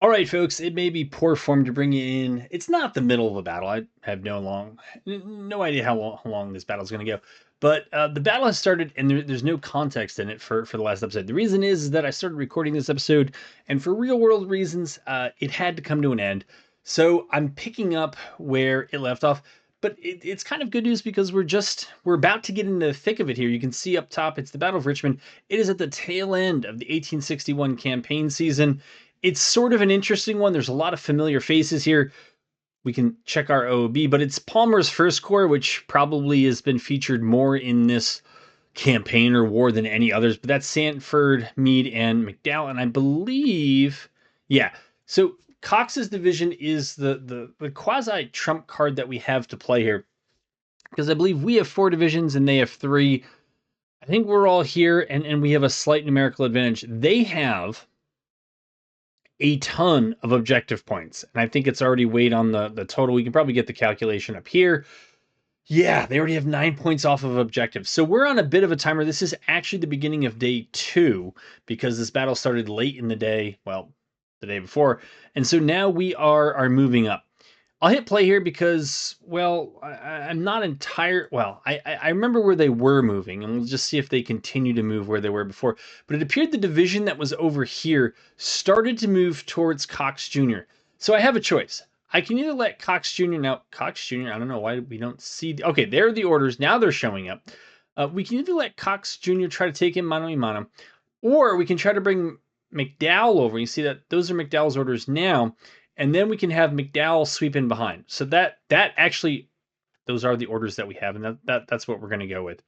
All right, folks, it may be poor form to bring you in. It's not the middle of a battle. I have no idea how long this battle is going to go. But the battle has started, and there's no context in it for the last episode. The reason is that I started recording this episode, and for real world reasons, it had to come to an end. So I'm picking up where it left off. But it's kind of good news because we're about to get into the thick of it here. You can see up top, it's the Battle of Richmond. It is at the tail end of the 1861 campaign season. It's sort of an interesting one. There's a lot of familiar faces here. We can check our OOB, but it's Palmer's First Corps, which probably has been featured more in this campaign or war than any others. But that's Sanford, Meade, and McDowell. And I believe, yeah. So Cox's division is the quasi trump card that we have to play here, because I believe we have 4 divisions and they have 3. I think we're all here, and we have a slight numerical advantage. They have a ton of objective points, and I think it's already weighed on the total. We can probably get the calculation up here. Yeah, they already have 9 points off of objectives. So we're on a bit of a timer. This is actually the beginning of day 2 because this battle started late in the day, well, the day before. And so now we are moving up. I'll hit play here because, well, I'm not entire. Well, I remember where they were moving, and we'll just see if they continue to move where they were before. But it appeared the division that was over here started to move towards Cox Jr. So I have a choice. I can either let Cox Jr. Now, Cox Jr., I don't know why we don't see. Okay, there are the orders. Now they're showing up. We can either let Cox Jr. try to take him mano a mano, or we can try to bring McDowell over. You see that those are McDowell's orders now. And then we can have McDowell sweep in behind. So that actually, those are the orders that we have, and that's what we're going to go with.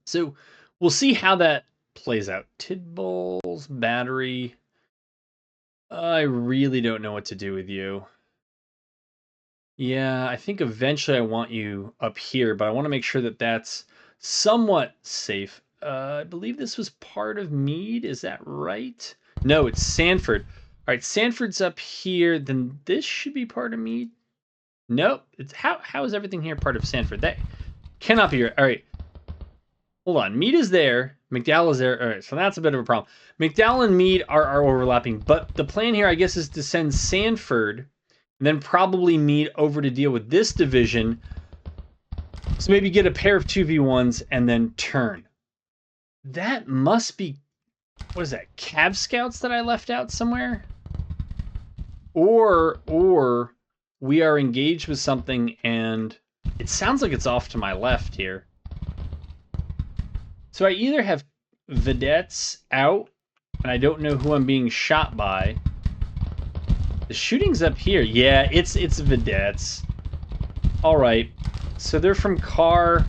So we'll see how that plays out. Tidball's battery. I really don't know what to do with you. Yeah, I think eventually I want you up here, but I want to make sure that that's somewhat safe. I believe this was part of Meade. Is that right? No, it's Sanford. All right, Sanford's up here. Then this should be part of Meade. Nope. It's how is everything here part of Sanford? That cannot be right. All right. Hold on. Meade is there. McDowell is there. All right, so that's a bit of a problem. McDowell and Meade are overlapping, but the plan here, I guess, is to send Sanford and then probably Meade over to deal with this division. So maybe get a pair of 2v1s and then turn. That must be, what is that, Cav Scouts that I left out somewhere? Or we are engaged with something and it sounds like it's off to my left here. So I either have vedettes out and I don't know who I'm being shot by. The shooting's up here. Yeah, it's vedettes. All right. So they're from Car.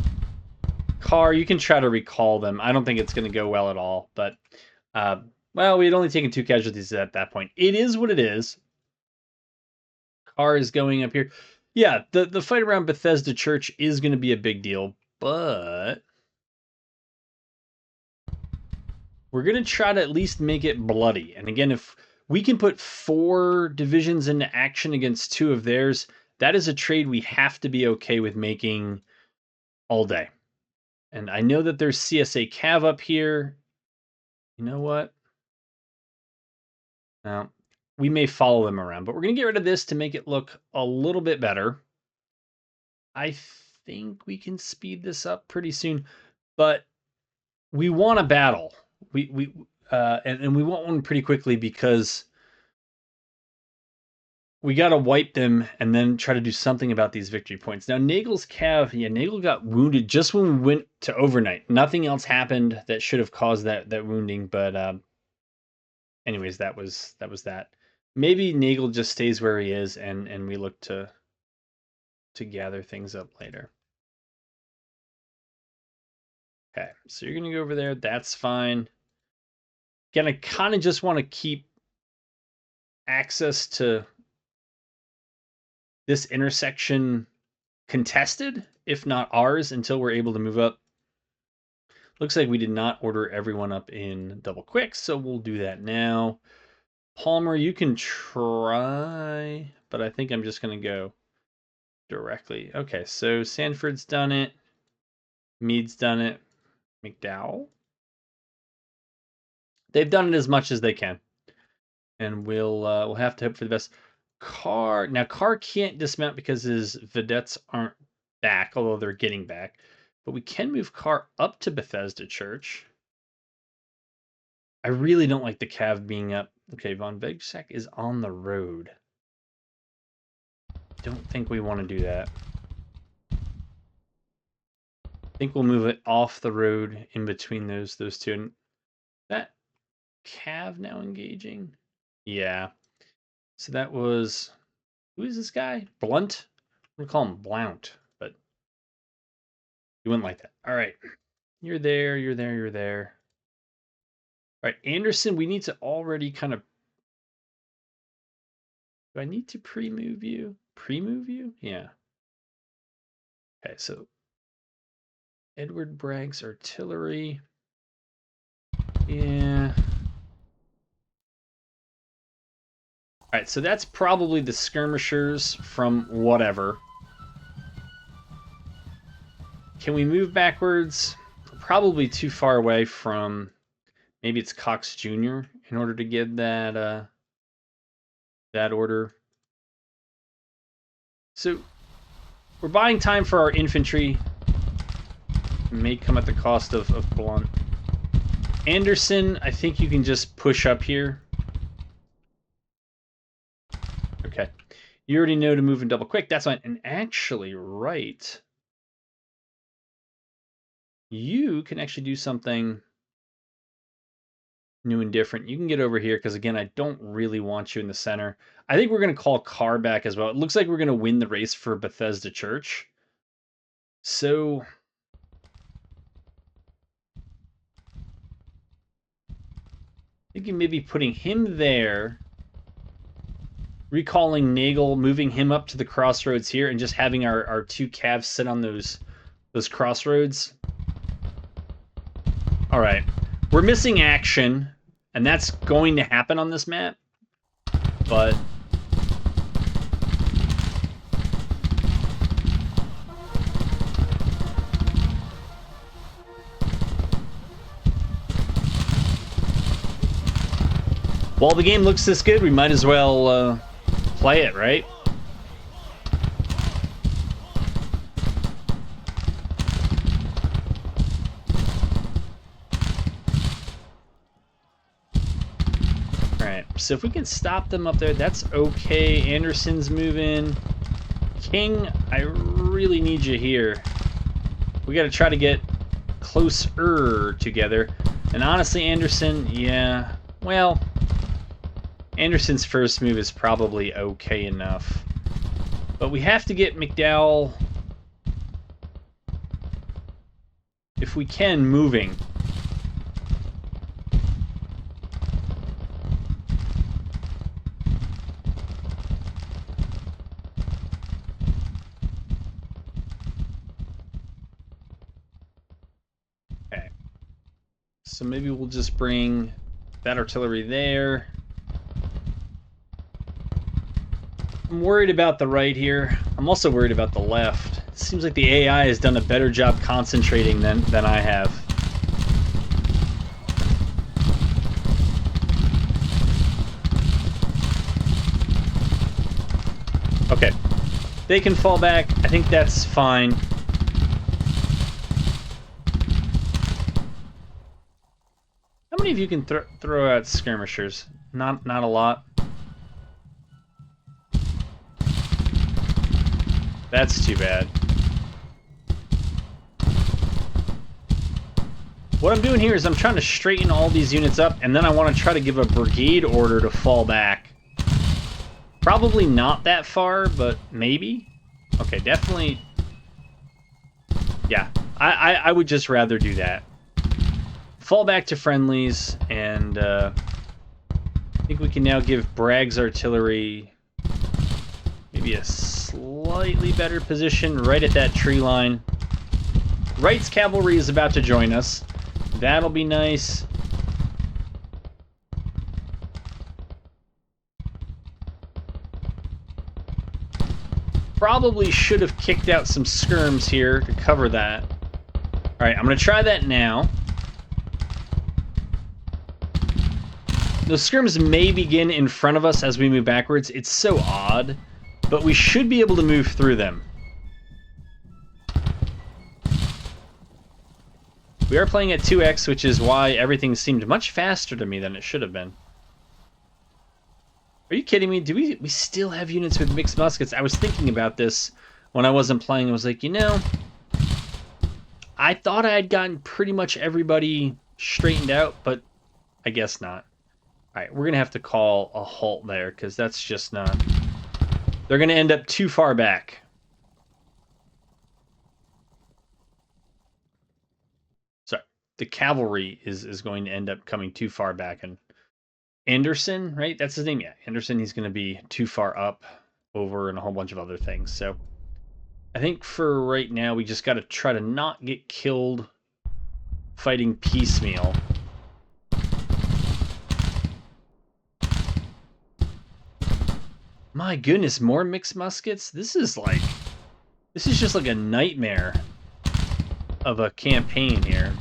You can try to recall them. I don't think it's going to go well at all, but well, we had only taken 2 casualties at that point. It is what it is. Car is going up here. Yeah, the fight around Bethesda Church is going to be a big deal, but we're going to try to at least make it bloody. And again, if we can put 4 divisions into action against 2 of theirs, that is a trade we have to be okay with making all day. And I know that there's CSA Cav up here. You know what? Now, we may follow them around, but we're going to get rid of this to make it look a little bit better. I think we can speed this up pretty soon, but we want a battle. And we want one pretty quickly because we got to wipe them and then try to do something about these victory points. Now, Nagel's Cav, yeah, Nagel got wounded just when we went to overnight. Nothing else happened that should have caused that wounding, but anyways, that was that. Maybe Nagel just stays where he is and we look to gather things up later. Okay, so you're going to go over there. That's fine. Again, I kind of just want to keep access to this intersection contested, if not ours, until we're able to move up. Looks like we did not order everyone up in double quick, so we'll do that now. Palmer, you can try, but I think I'm just going to go directly. Okay, so Sanford's done it. Meade's done it. McDowell. They've done it as much as they can. and we'll have to hope for the best. Carr can't dismount because his vedettes aren't back, although they're getting back. But we can move Carr up to Bethesda Church. I really don't like the Cav being up. Okay, Von Vegsack is on the road. Don't think we want to do that. I think we'll move it off the road in between those two. And that Cav now engaging? Yeah. So that was... Who is this guy? Blunt? I'm going to call him Blount, but you wouldn't like that. All right. You're there, you're there, you're there. All right, Anderson, we need to already kind of... Do I need to pre-move you? Pre-move you? Yeah. Okay, so Edward Bragg's artillery. Yeah. All right, so that's probably the skirmishers from whatever. Can we move backwards? Probably too far away from... Maybe it's Cox Jr. in order to get that that order. So we're buying time for our infantry. It may come at the cost of Blunt. Anderson, I think you can just push up here. Okay. You already know to move in double quick. That's fine. And actually, right. You can actually do something new and different. You can get over here because, again, I don't really want you in the center. I think we're going to call Carr back as well. It looks like we're going to win the race for Bethesda Church. So... thinking maybe putting him there, recalling Nagel, moving him up to the crossroads here, and just having our two calves sit on those crossroads. All right. We're missing action, and that's going to happen on this map, but... while the game looks this good, we might as well play it, right? Alright, so if we can stop them up there, that's okay. Anderson's moving. King, I really need you here. We gotta try to get closer together. And honestly, Anderson, yeah, well... Anderson's first move is probably okay enough. But we have to get McDowell, if we can, moving. Okay. So maybe we'll just bring that artillery there. I'm worried about the right here. I'm also worried about the left. It seems like the AI has done a better job concentrating than I have. Okay. They can fall back. I think that's fine. How many of you can throw out skirmishers? Not a lot. That's too bad. What I'm doing here is I'm trying to straighten all these units up, and then I want to try to give a brigade order to fall back. Probably not that far, but maybe. Okay, definitely. Yeah, I would just rather do that. Fall back to friendlies, and I think we can now give Bragg's artillery maybe a slightly better position right at that tree line. Wright's cavalry is about to join us. That'll be nice. Probably should have kicked out some skirms here to cover that. Alright, I'm going to try that now. Those scrims may begin in front of us as we move backwards. It's so odd, but we should be able to move through them. We are playing at 2x, which is why everything seemed much faster to me than it should have been. Are you kidding me? Do we still have units with mixed muskets? I was thinking about this when I wasn't playing. I was like, you know, I thought I had gotten pretty much everybody straightened out, but I guess not. All right, we're going to have to call a halt there because that's just not... They're going to end up too far back. Sorry, the cavalry is going to end up coming too far back. And Anderson, right? That's his name, yeah. Anderson, he's going to be too far up over and a whole bunch of other things. So I think for right now, we just got to try to not get killed fighting piecemeal. My goodness, more mixed muskets? This is just like a nightmare of a campaign here.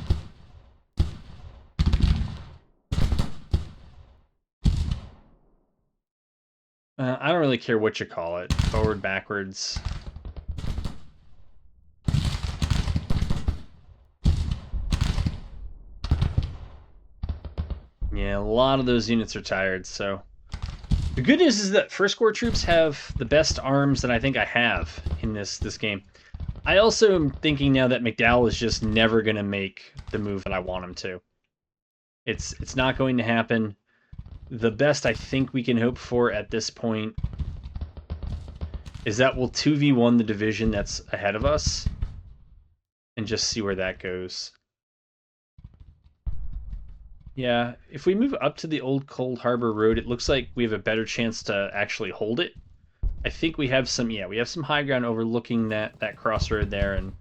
I don't really care what you call it. Forward, backwards. Yeah, a lot of those units are tired, so... The good news is that First Corps troops have the best arms that I think I have in this game. I also am thinking now that McDowell is just never going to make the move that I want him to. It's not going to happen. The best I think we can hope for at this point is that we'll 2v1 the division that's ahead of us and just see where that goes. Yeah, if we move up to the old Cold Harbor Road, it looks like we have a better chance to actually hold it. I think we have some, yeah, we have some high ground overlooking that crossroad there, and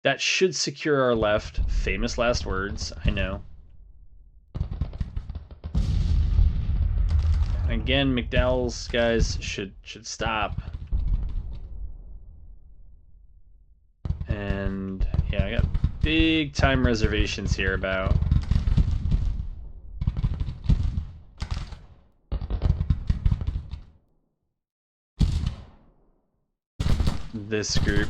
that should secure our left. Famous last words, I know. Again, McDowell's guys should stop. And yeah, I got big time reservations here about this group.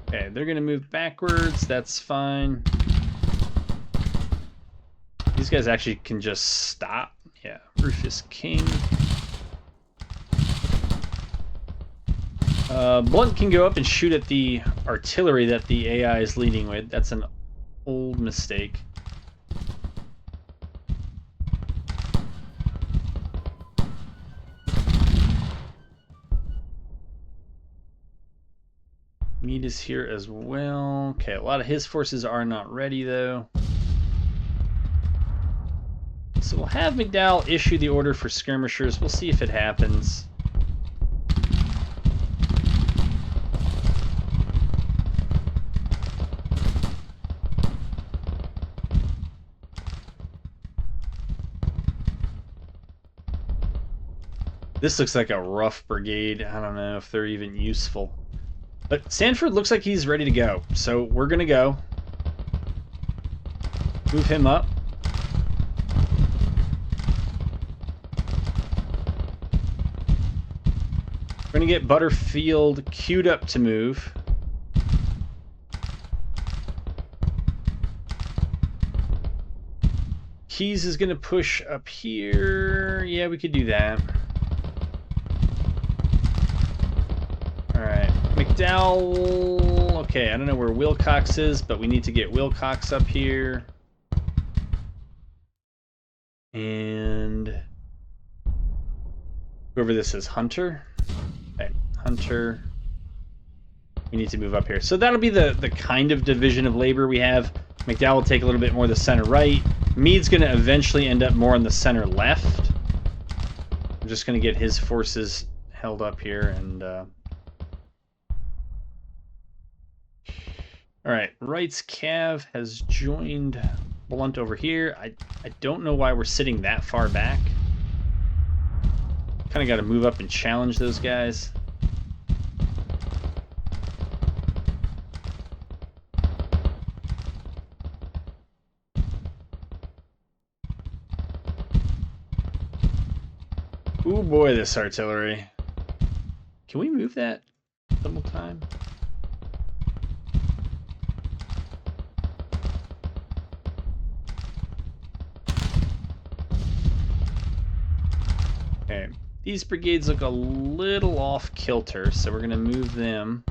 Okay, they're gonna move backwards, that's fine. These guys actually can just stop. Yeah, Rufus King. Blunt can go up and shoot at the artillery that the AI is leading with. That's an old mistake. Meade is here as well. Okay, a lot of his forces are not ready though. So we'll have McDowell issue the order for skirmishers. We'll see if it happens. This looks like a rough brigade. I don't know if they're even useful. But Sanford looks like he's ready to go. So we're going to go. Move him up. We're going to get Butterfield queued up to move. Keyes is going to push up here. Yeah, we could do that. Alright, McDowell. Okay, I don't know where Wilcox is, but we need to get Wilcox up here. And whoever this is, Hunter. Okay, Hunter. We need to move up here. So that'll be the kind of division of labor we have. McDowell will take a little bit more the center right. Meade's going to eventually end up more on the center left. I'm just going to get his forces held up here and... Alright, Wright's Cav has joined Blunt over here. I don't know why we're sitting that far back. Kind of got to move up and challenge those guys. Ooh boy, this artillery. Can we move that double time? Okay, these brigades look a little off kilter, so we're gonna move them.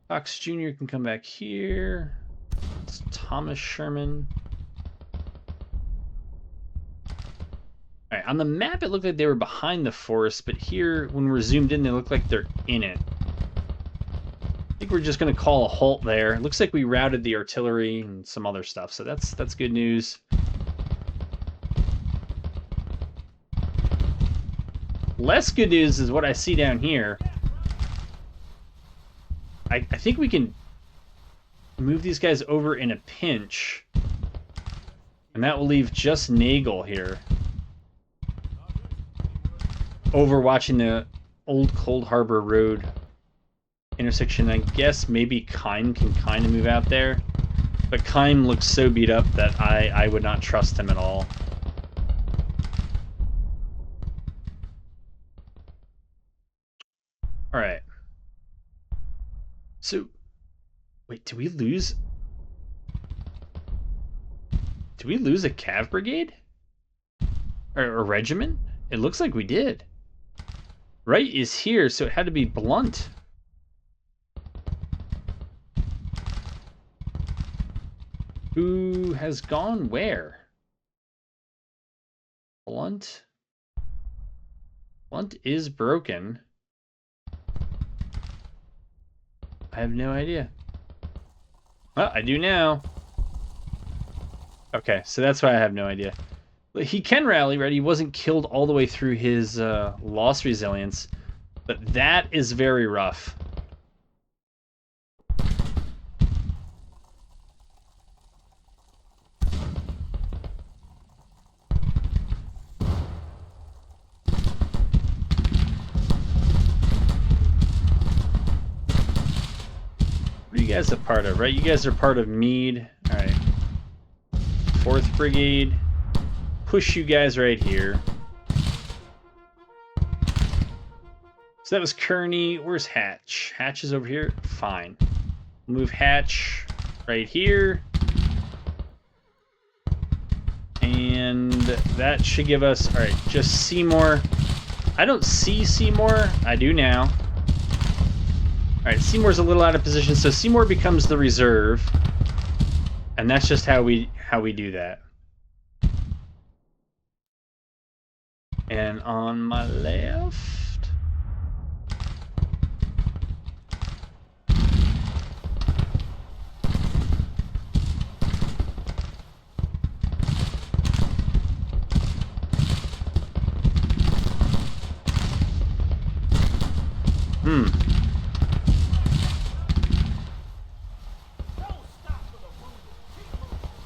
Fox Jr. can come back here. It's Thomas Sherman. Alright, on the map it looked like they were behind the forest, but here, when we're zoomed in, they look like they're in it. I think we're just going to call a halt there. It looks like we routed the artillery and some other stuff, so that's good news. Less good news is what I see down here. I think we can move these guys over in a pinch, and that will leave just Nagel here. Overwatching the old Cold Harbor Road intersection. I guess maybe Keim can kind of move out there, but Keim looks so beat up that I would not trust him at all. All right. So, wait, did we lose? Did we lose a cav brigade? Or a regiment? It looks like we did. Wright is here, so it had to be Blunt. Who has gone where? Blunt? Blunt is broken. I have no idea. Well, I do now. Okay, so that's why I have no idea. He can rally, right? He wasn't killed all the way through his loss resilience, but that is very rough. What are you guys a part of, right? You guys are part of Meade. All right. 4th Brigade. Push you guys right here. So that was Kearney. Where's Hatch? Hatch is over here. Fine. Move Hatch right here. And that should give us... Alright, just Seymour. I don't see Seymour. I do now. Alright, Seymour's a little out of position, so Seymour becomes the reserve. And that's just how we do that. And on my left...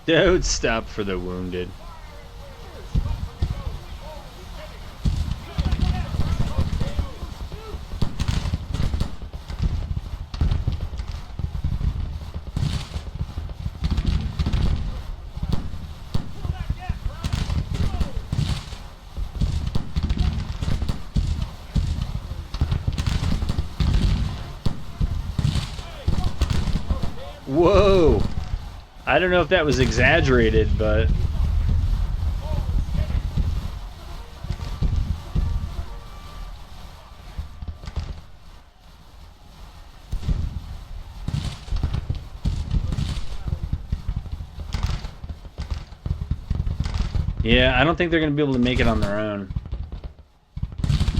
Don't stop for the wounded. Whoa! I don't know if that was exaggerated, but... yeah, I don't think they're going to be able to make it on their own.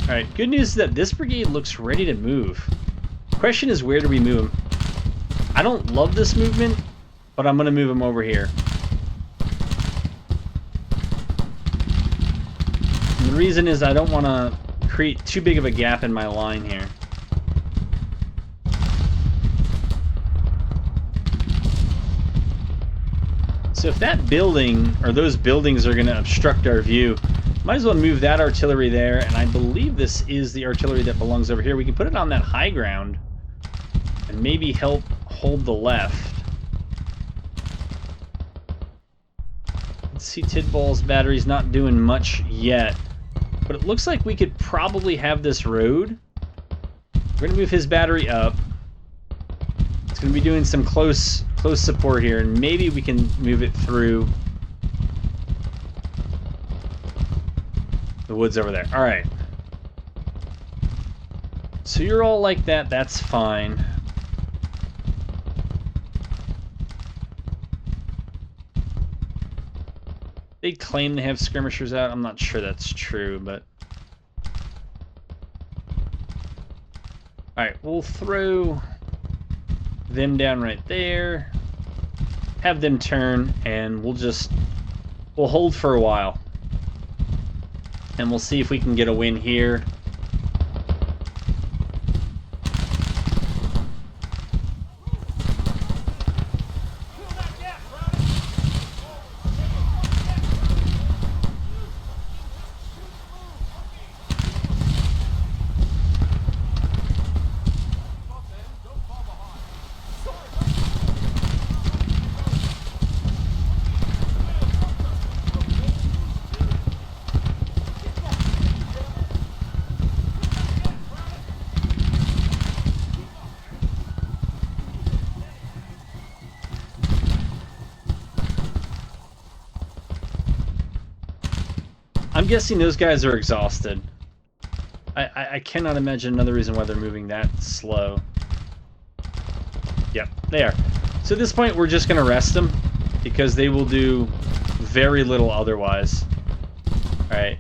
Alright, good news is that this brigade looks ready to move. Question is, where do we move them? I don't love this movement, but I'm going to move them over here. And the reason is I don't want to create too big of a gap in my line here. So if that building, or those buildings are going to obstruct our view, might as well move that artillery there, and I believe this is the artillery that belongs over here. We can put it on that high ground and maybe help hold the left. Let's see Tidball's battery's not doing much yet. But it looks like we could probably have this road. We're going to move his battery up. It's going to be doing some close support here, and maybe we can move it through the woods over there. All right. So you're all like that. That's fine. They claim they have skirmishers out. I'm not sure that's true, but... Alright, we'll throw them down right there. Have them turn, and we'll hold for a while. And we'll see if we can get a win here. I'm guessing those guys are exhausted. I cannot imagine another reason why they're moving that slow. Yep, they are. So at this point, we're just going to rest them, because they will do very little otherwise. Alright.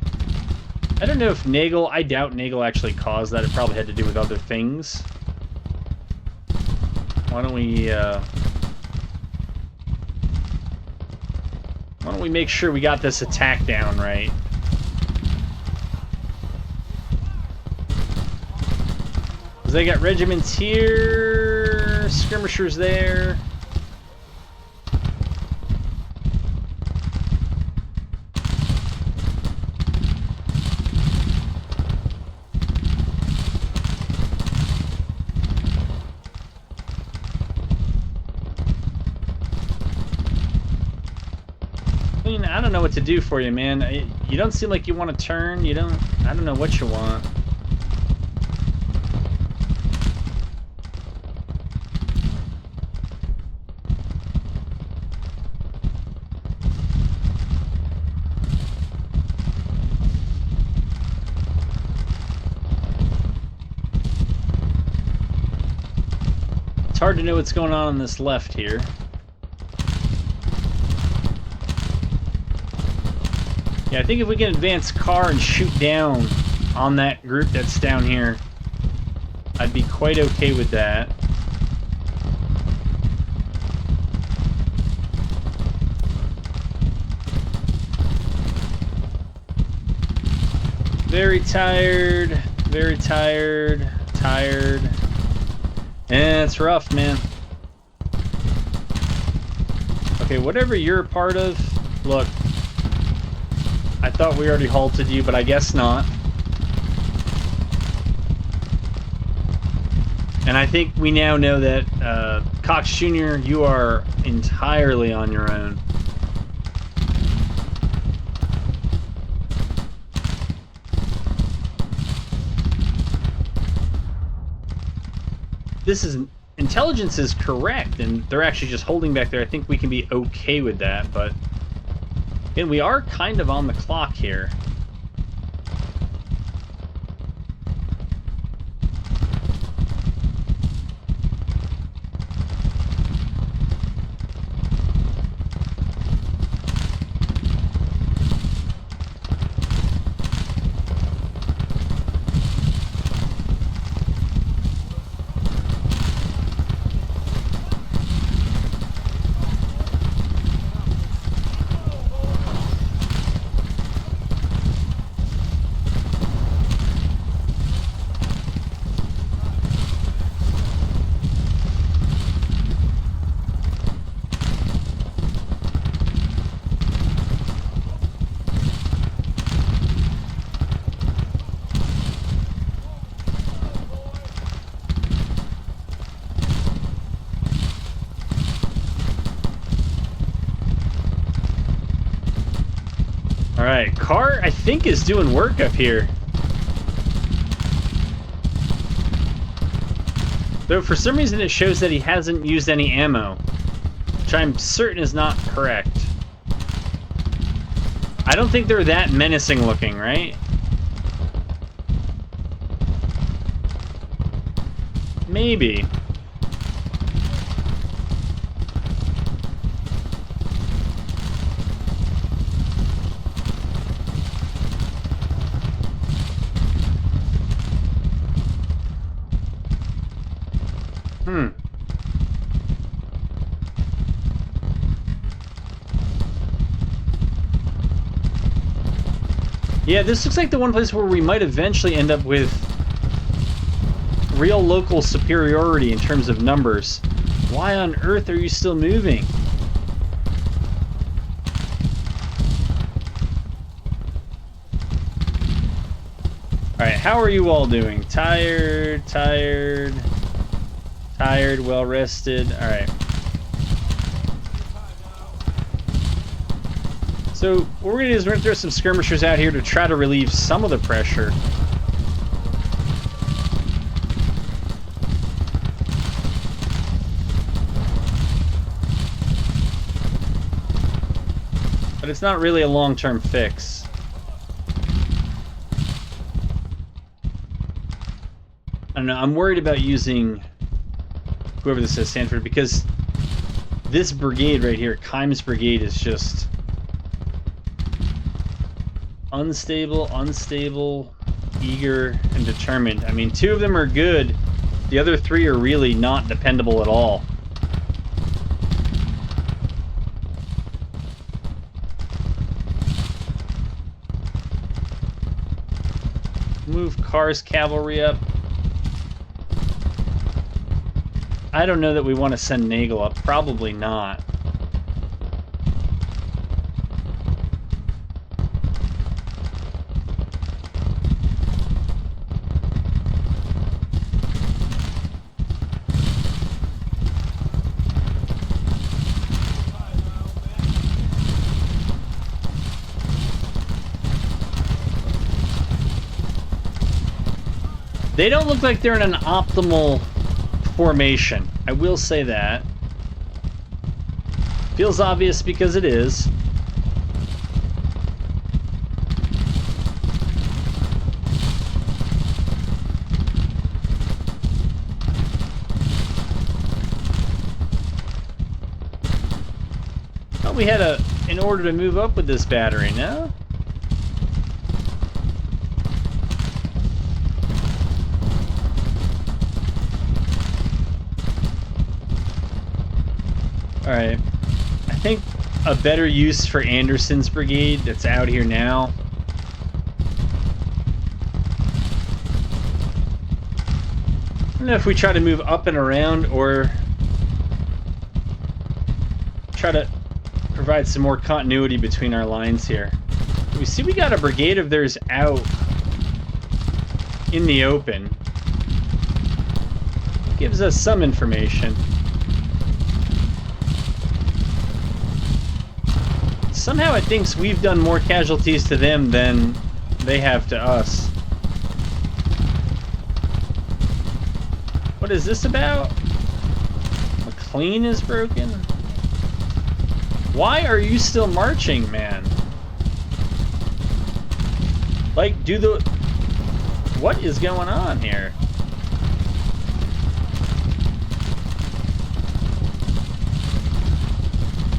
I don't know if Nagel... I doubt Nagel actually caused that. It probably had to do with other things. Why don't we make sure we got this attack down right? Because they got regiments here, skirmishers there. I mean, I don't know what to do for you, man. You don't seem like you want to turn. I don't know what you want. It's hard to know what's going on this left here. Yeah, I think if we can advance car and shoot down on that group that's down here, I'd be quite okay with that. Very tired, tired. Yeah, it's rough, man. Okay, whatever you're a part of, look, I thought we already halted you, but I guess not. And I think we now know that, Cox Jr., you are entirely on your own. Intelligence is correct, and they're actually just holding back there. I think we can be okay with that, but again, we are kind of on the clock here. All right, Carr, I think, is doing work up here. Though for some reason it shows that he hasn't used any ammo, which I'm certain is not correct. I don't think they're that menacing looking, right? Maybe. Yeah, this looks like the one place where we might eventually end up with real local superiority in terms of numbers. Why on earth are you still moving? Alright, how are you all doing? Tired, well rested. Alright. So, what we're going to do is we're going to throw some skirmishers out here to try to relieve some of the pressure. But it's not really a long-term fix. I don't know, I'm worried about using whoever this is, Sanford, because this brigade right here, Kimes Brigade, is just unstable, eager, and determined. I mean, 2 of them are good. The other 3 are really not dependable at all. Move Carr's cavalry up. I don't know that we want to send Nagel up. Probably not. They don't look like they're in an optimal formation. I will say that. Feels obvious because it is. Oh, we had an order to move up with this battery, no? Alright, I think a better use for Anderson's brigade that's out here now. I don't know if we try to move up and around or try to provide some more continuity between our lines here. We see we got a brigade of theirs out in the open. Gives us some information. Somehow it thinks we've done more casualties to them than they have to us. What is this about? McLean is broken? Why are you still marching, man? Like, do the... What is going on here?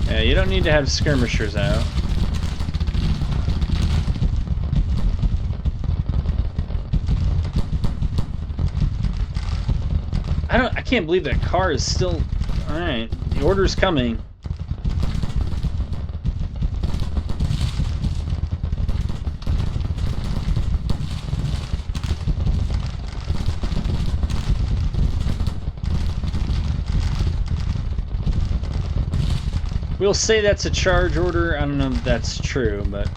Yeah, you don't need to have skirmishers out. I can't believe that car is still... Alright, the order's coming. We'll say that's a charge order. I don't know if that's true, but...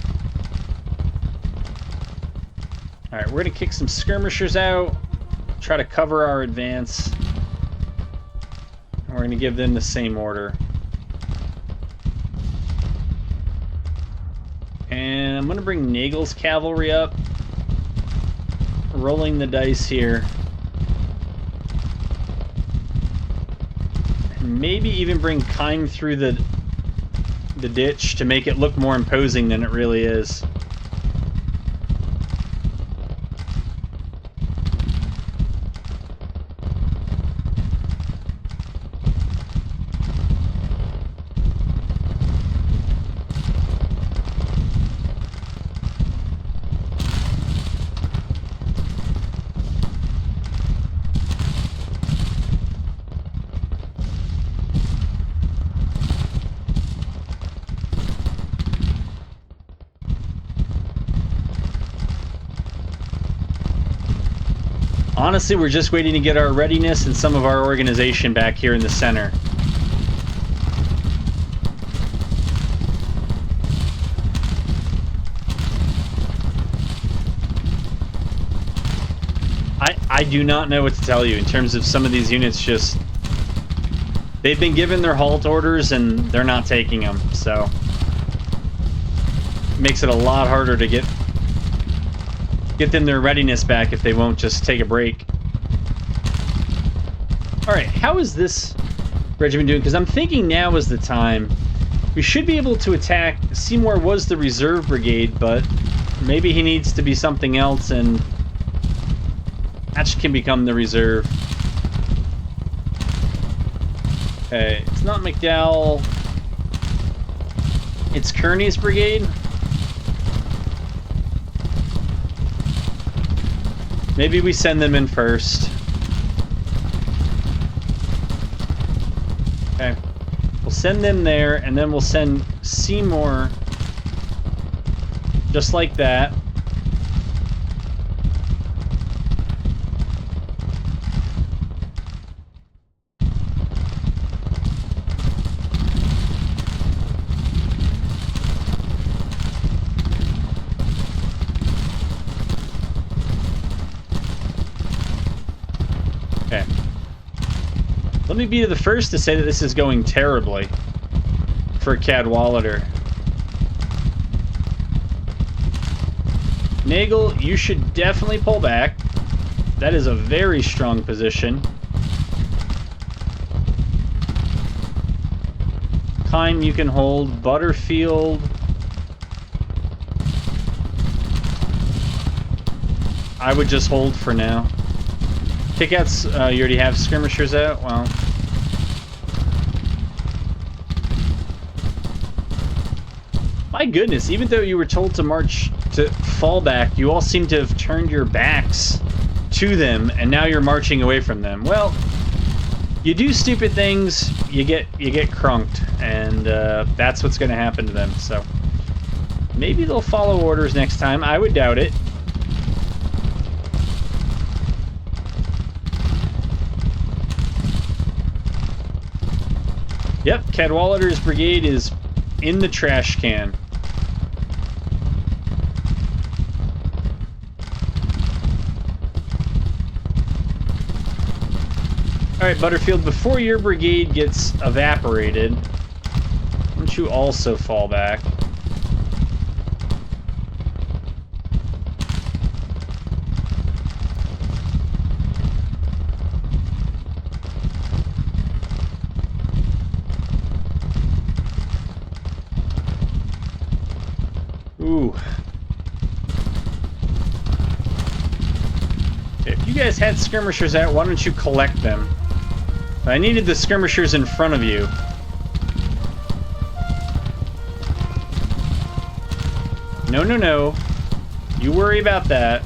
Alright, we're going to kick some skirmishers out. Try to cover our advance. And we're going to give them the same order. And I'm going to bring Nagel's cavalry up. Rolling the dice here. And maybe even bring Kime through the ditch to make it look more imposing than it really is. Honestly, we're just waiting to get our readiness and some of our organization back here in the center. I do not know what to tell you in terms of some of these units. Just they've been given their halt orders and they're not taking them, so it makes it a lot harder to get them their readiness back if they won't just take a break. Alright, how is this regiment doing? Because I'm thinking now is the time. We should be able to attack. Seymour was the reserve brigade, but maybe he needs to be something else, and Hatch can become the reserve. Okay, it's not McDowell. It's Kearney's brigade. Maybe we send them in first. Okay. We'll send them there, and then we'll send Seymour just like that. Okay. Let me be the first to say that this is going terribly for Cadwallader. Nagel, you should definitely pull back. That is a very strong position. Kime, you can hold. Butterfield. I would just hold for now. Kickouts, you already have skirmishers out? Well. My goodness, even though you were told to march to fall back, you all seem to have turned your backs to them, and now you're marching away from them. Well, you do stupid things, you get crunked, and that's what's going to happen to them. So maybe they'll follow orders next time. I would doubt it. Yep, Cadwallader's brigade is in the trash can. Alright, Butterfield, before your brigade gets evaporated, why don't you also fall back? Ooh. Okay, if you guys had skirmishers out, why don't you collect them? I needed the skirmishers in front of you. No, no, no. You worry about that.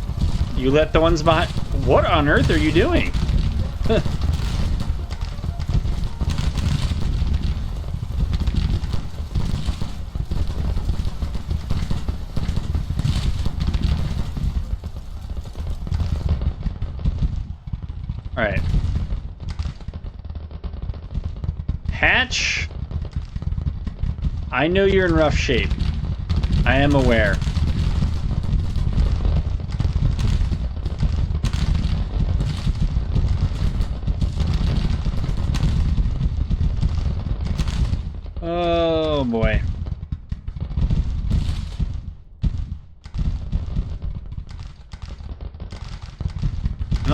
You let the ones behind... What on earth are you doing? Alright. Hatch, I know you're in rough shape. I am aware. Oh boy.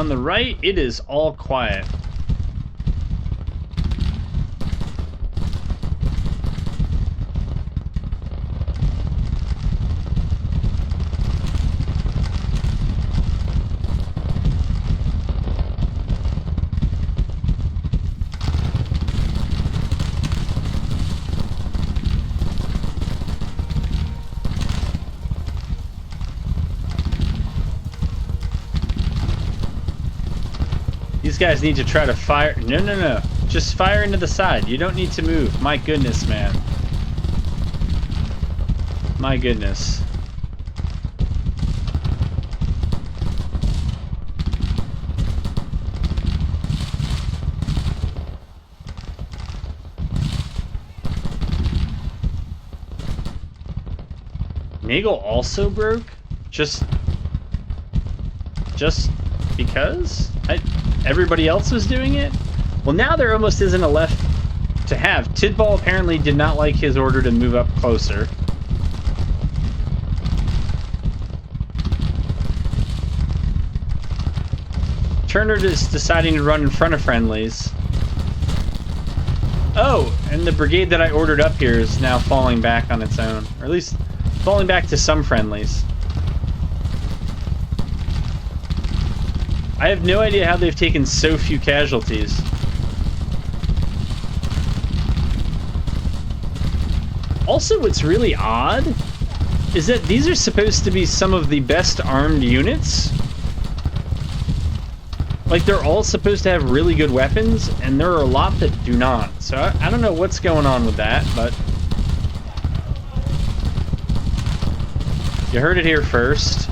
on the right, it is all quiet. These guys need to try to fire. No, no, no. Just fire into the side. You don't need to move. My goodness, man. My goodness. Nagel also broke? Just because? Everybody else was doing it? Well, now there almost isn't a left to have. Tidball apparently did not like his order to move up closer. Turner is deciding to run in front of friendlies. Oh, and the brigade that I ordered up here is now falling back on its own. Or at least falling back to some friendlies. I have no idea how they've taken so few casualties. Also, what's really odd is that these are supposed to be some of the best armed units. Like, they're all supposed to have really good weapons, and there are a lot that do not. So I don't know what's going on with that, but you heard it here first.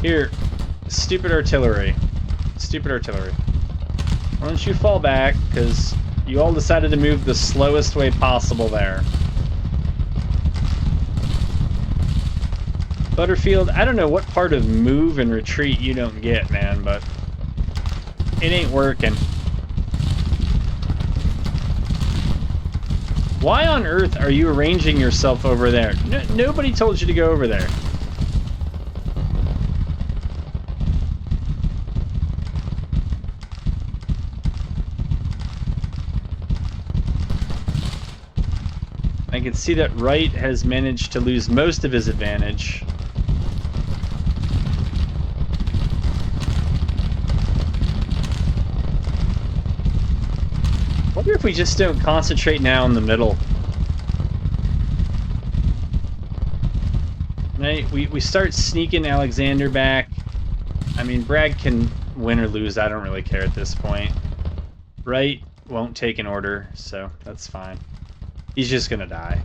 Here, stupid artillery. Stupid artillery. Why don't you fall back, because you all decided to move the slowest way possible there. Butterfield, I don't know what part of move and retreat you don't get, man, but it ain't working. Why on earth are you arranging yourself over there? Nobody told you to go over there. I can see that Wright has managed to lose most of his advantage. I wonder if we just don't concentrate now in the middle. Right? We start sneaking Alexander back. I mean, Bragg can win or lose. I don't really care at this point. Wright won't take an order, so that's fine. He's just gonna die.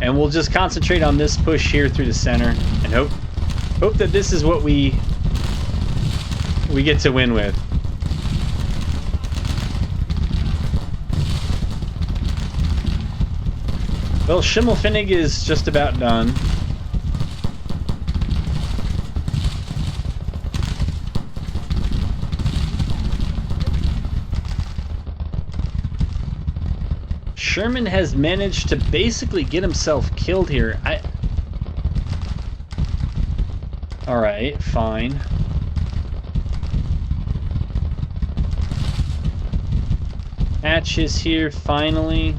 And we'll just concentrate on this push here through the center and hope that this is what we get to win with. Well, Schimmelfinnig is just about done. Sherman has managed to basically get himself killed here. Alright, fine. Hatch is here, finally.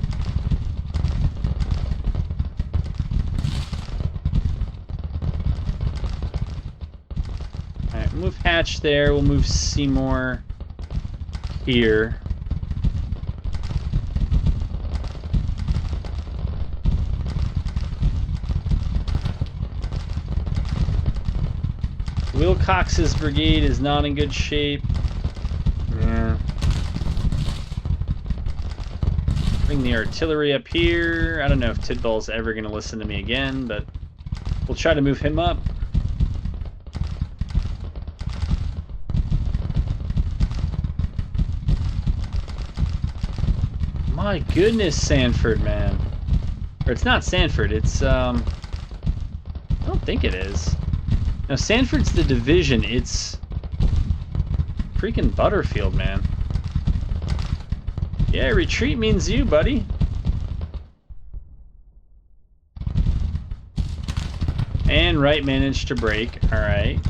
Alright, move Hatch there. We'll move Seymour here. Wilcox's brigade is not in good shape. Yeah. Bring the artillery up here. I don't know if Tidball's ever going to listen to me again, but we'll try to move him up. My goodness, Sanford, man. Or it's not Sanford, it's, I don't think it is. No, Sanford's the division. It's freaking Butterfield, man. Yeah, retreat means you, buddy. and right managed to break. All right.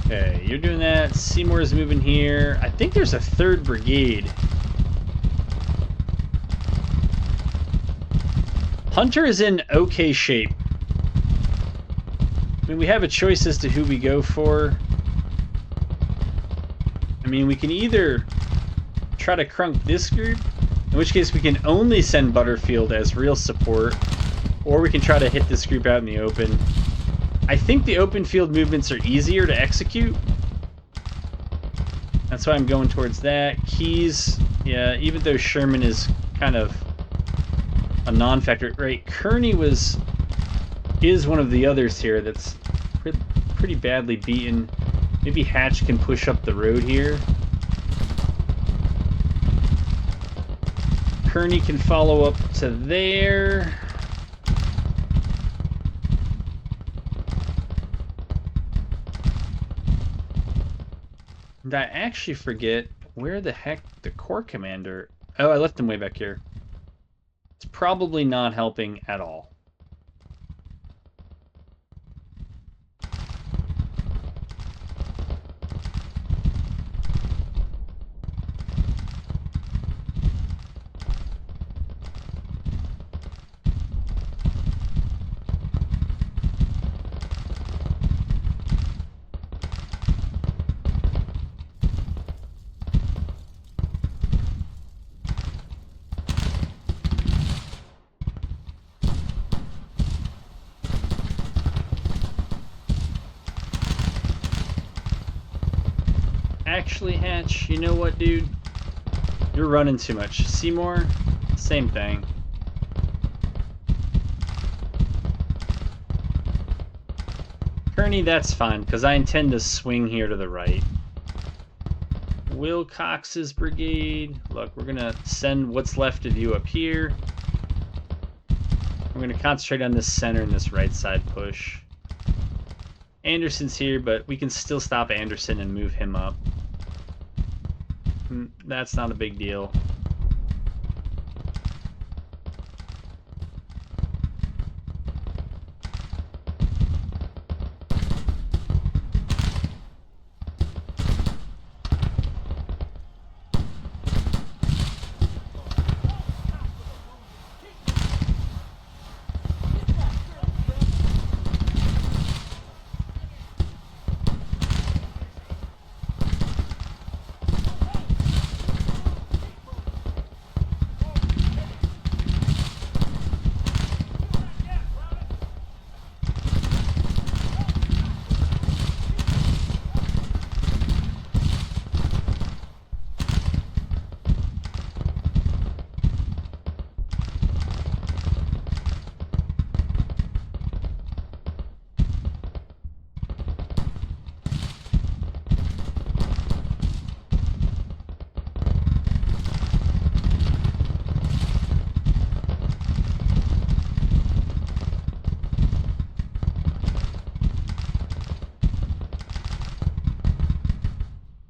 Okay, you're doing that. Seymour's moving here. I think there's a 3rd brigade. Hunter is in okay shape. I mean, we have a choice as to who we go for. I mean, we can either try to crunk this group, in which case we can only send Butterfield as real support, or we can try to hit this group out in the open. I think the open field movements are easier to execute. That's why I'm going towards that. Keys, yeah, even though Sherman is kind of a non-factor. Right, Kearney is one of the others here that's pretty badly beaten. Maybe Hatch can push up the road here. Kearney can follow up to there. And I actually forget where the heck the Corps Commander... Oh, I left him way back here. It's probably not helping at all. Actually, Hatch, you know what, dude? You're running too much. Seymour, same thing. Kearney, that's fine, because I intend to swing here to the right. Wilcox's brigade. Look, we're going to send what's left of you up here. We're going to concentrate on this center and this right side push. Anderson's here, but we can still stop Anderson and move him up. That's not a big deal.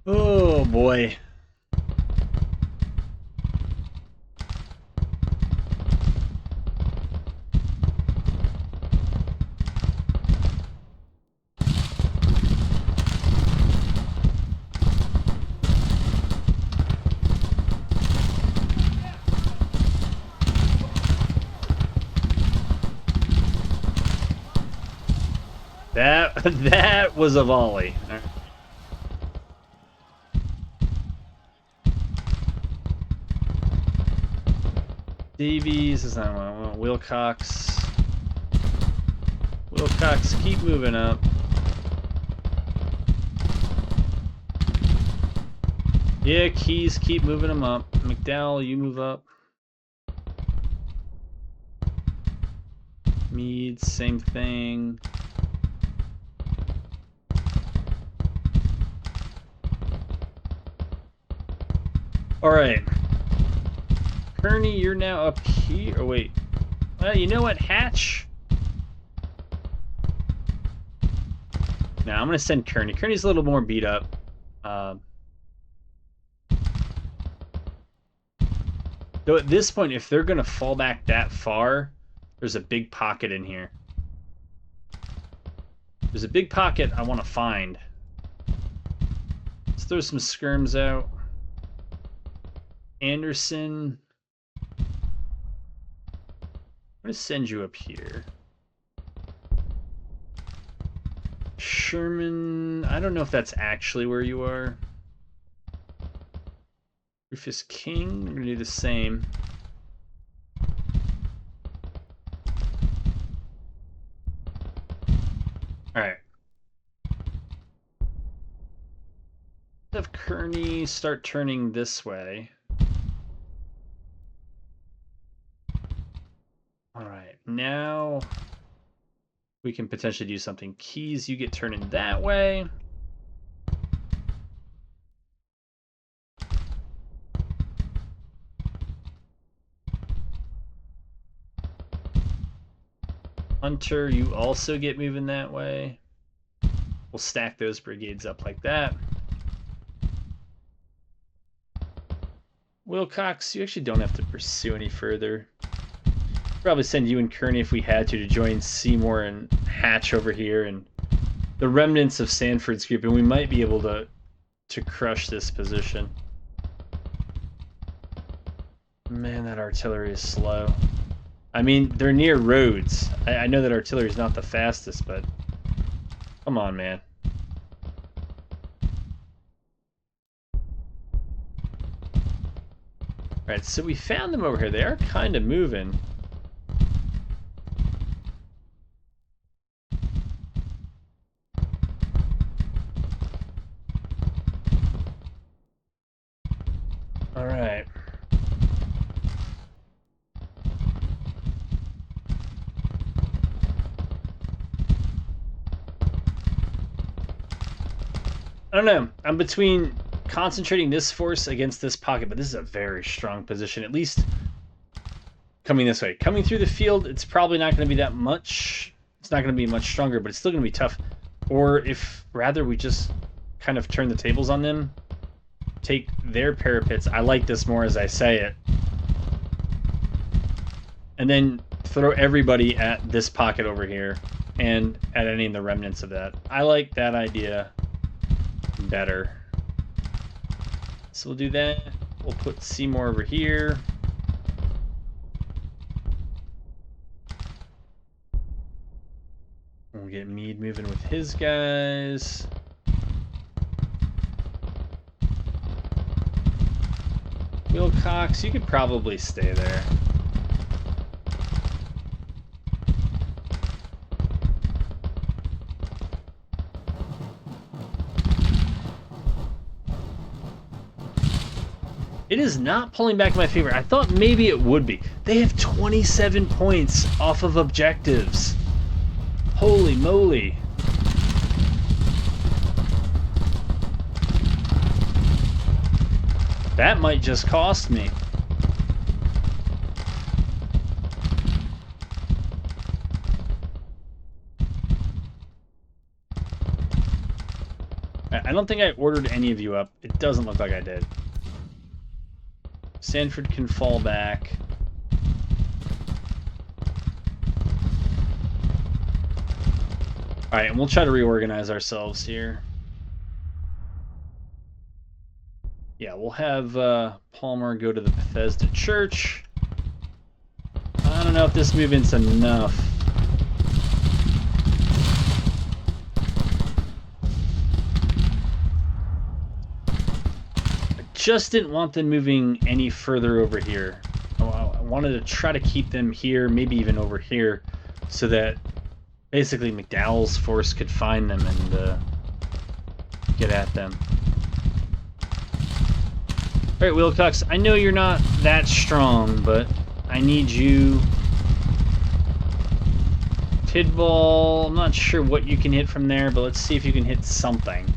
Oh boy. That was a volley. Davies is not one. Wilcox. Wilcox, keep moving up. Yeah, Keys, keep moving them up. McDowell, you move up. Meade, same thing. All right. Kearney, you're now up here. Oh, wait. Well, you know what, Hatch? Now I'm going to send Kearney. Kearney's a little more beat up. Though at this point, if they're going to fall back that far, there's a big pocket in here. There's a big pocket I want to find. Let's throw some skirms out. Anderson. I'm going to send you up here. Sherman. I don't know if that's actually where you are. Rufus King. We're going to do the same. Alright. Have Kearney start turning this way. Alright, now we can potentially do something. Keys, you get turning that way. Hunter, you also get moving that way. We'll stack those brigades up like that. Wilcox, you actually don't have to pursue any further. Probably send you and Kearney if we had to join Seymour and Hatch over here and the remnants of Sanford's group, and we might be able to crush this position. Man, that artillery is slow. I mean, they're near roads. I know that artillery is not the fastest, but come on, man. Alright, so we found them over here. They are kind of moving. Alright. I don't know. I'm between concentrating this force against this pocket, but this is a very strong position, at least coming this way. Coming through the field, it's probably not going to be that much. It's not going to be much stronger, but it's still going to be tough. Or if, rather, we just kind of turn the tables on them, take their parapets. I like this more as I say it. And then throw everybody at this pocket over here and at any of the remnants of that. I like that idea better. So we'll do that. We'll put Seymour over here. We'll get Meade moving with his guys. Wilcox, you could probably stay there. It is not pulling back in my favor. I thought maybe it would be. They have 27 points off of objectives. Holy moly. That might just cost me. I don't think I ordered any of you up. It doesn't look like I did. Sanford can fall back. Alright, and we'll try to reorganize ourselves here. Yeah, we'll have Palmer go to the Bethesda Church. I don't know if this movement's enough. Just didn't want them moving any further over here. I wanted to try to keep them here, maybe even over here, so that basically McDowell's force could find them and get at them. Alright, Wilcox, I know you're not that strong, but I need you. Tidball, I'm not sure what you can hit from there, but let's see if you can hit something.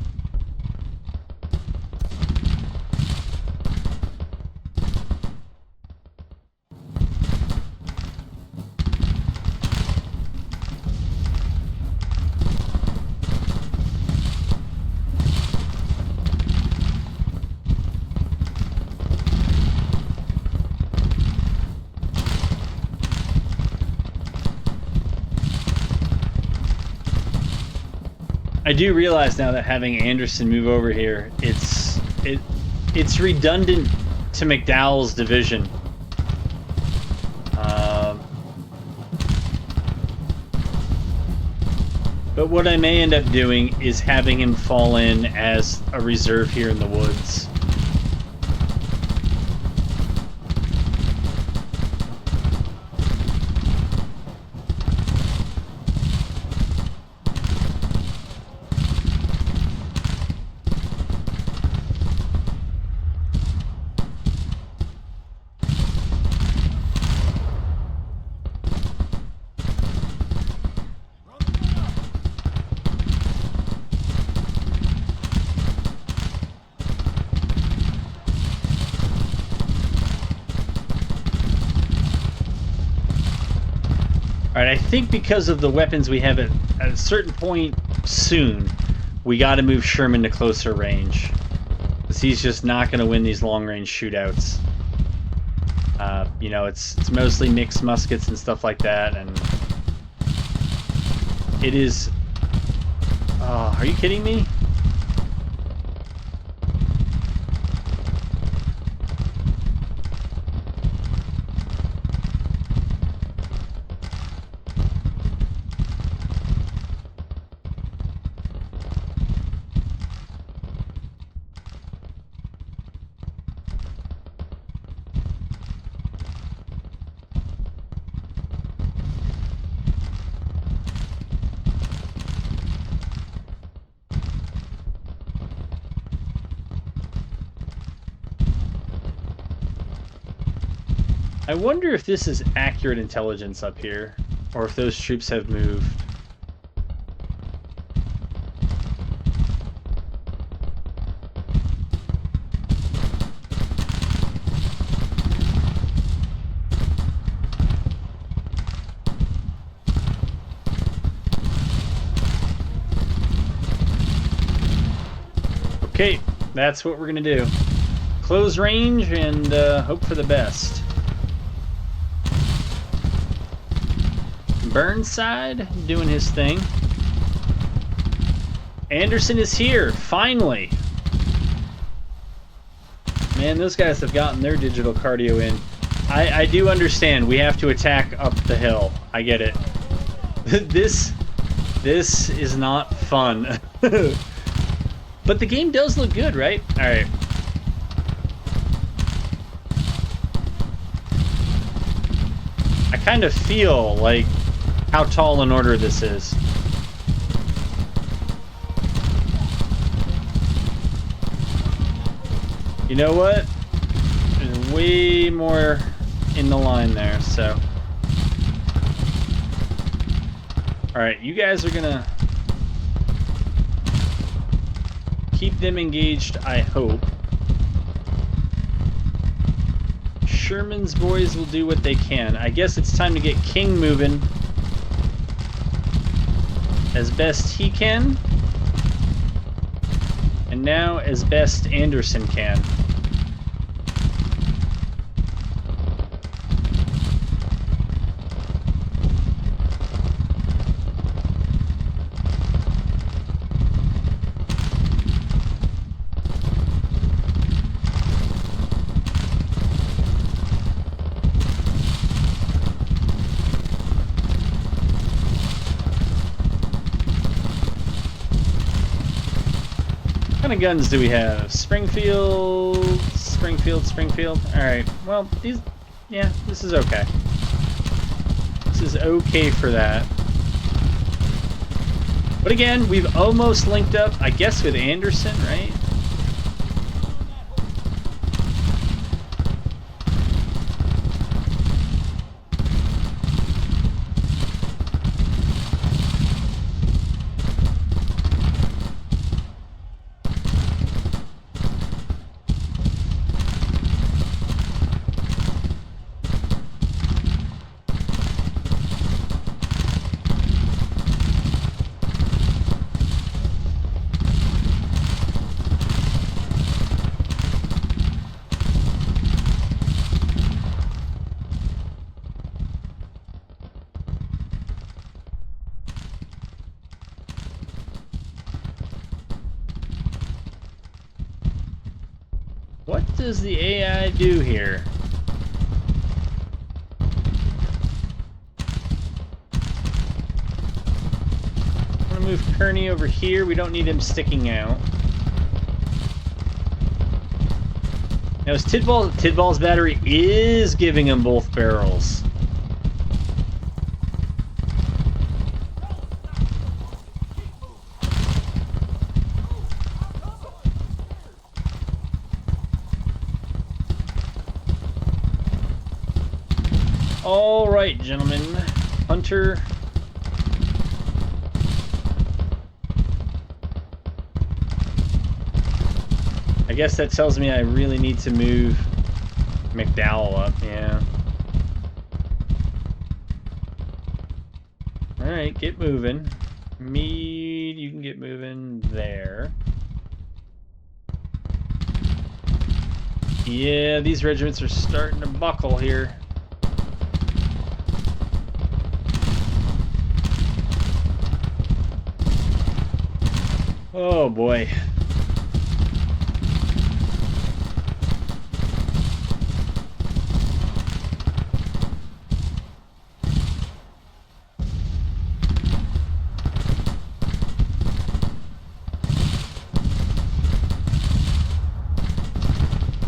I do realize now that having Anderson move over here, it's redundant to McDowell's division. But what I may end up doing is having him fall in as a reserve here in the woods. Alright, I think because of the weapons we have at a certain point soon, we got to move Sherman to closer range. Because he's just not going to win these long-range shootouts. You know, it's mostly mixed muskets and stuff like that, and it is... Oh, are you kidding me? I wonder if this is accurate intelligence up here, or if those troops have moved. Okay, that's what we're gonna do. Close range and hope for the best. Burnside doing his thing. Anderson is here, finally. Man, those guys have gotten their digital cardio in. I do understand we have to attack up the hill. I get it. This is not fun. But the game does look good, right? All right. I kind of feel like how tall an order this is. You know what? There's way more in the line there, so. Alright, you guys are gonna keep them engaged, I hope. Sherman's boys will do what they can. I guess it's time to get King moving as best he can. And now as best Anderson can. What kind of guns do we have? Springfield. Alright, well, these, yeah, this is okay. This is okay for that. But again, we've almost linked up, I guess, with Anderson, right? What does the AI do here? I'm gonna move Kearney over here. We don't need him sticking out. Now, his Tidball's battery is giving him both barrels. All right, gentlemen. Hunter. I guess that tells me I really need to move McDowell up, yeah. Alright, get moving. Mead, you can get moving there. Yeah, these regiments are starting to buckle here. Oh boy.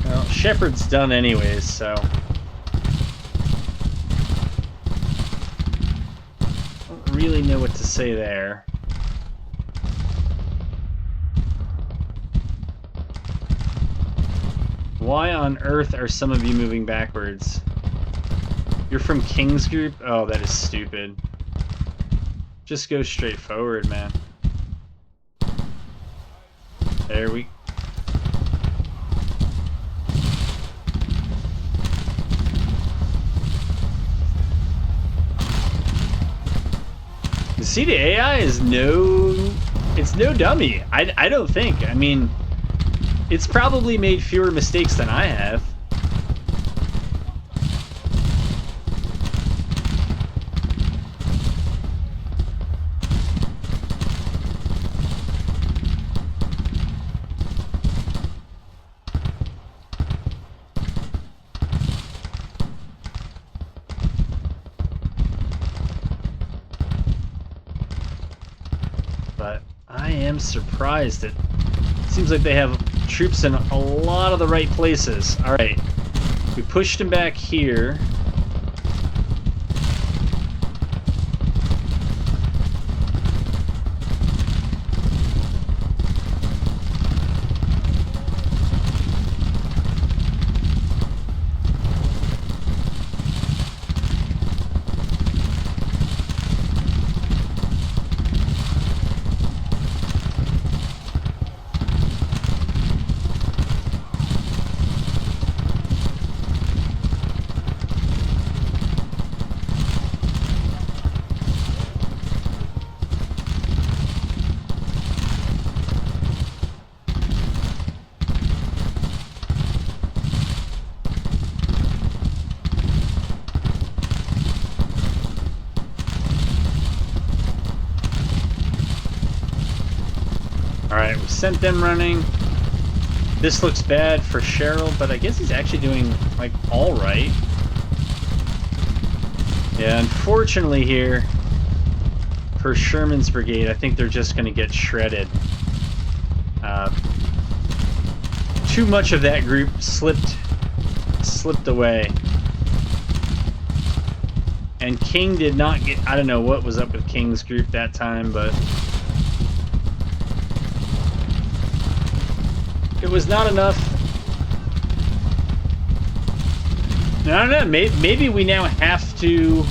Well, Shepard's done anyways, so don't really know what to say there. Why on earth are some of you moving backwards? You're from King's Group? Oh, that is stupid. Just go straight forward, man. There we... See, the AI is no... It's no dummy. I don't think. I mean... It's probably made fewer mistakes than I have. But I am surprised that it seems like they have troops in a lot of the right places. All right, we pushed him back here. Alright, we sent them running. This looks bad for Cheryl, but I guess he's actually doing, like, alright. Yeah, unfortunately here, for Sherman's brigade, I think they're just going to get shredded. Too much of that group slipped away. And King did not get... I don't know what was up with King's group that time, but... It was not enough. I don't know, maybe we now have to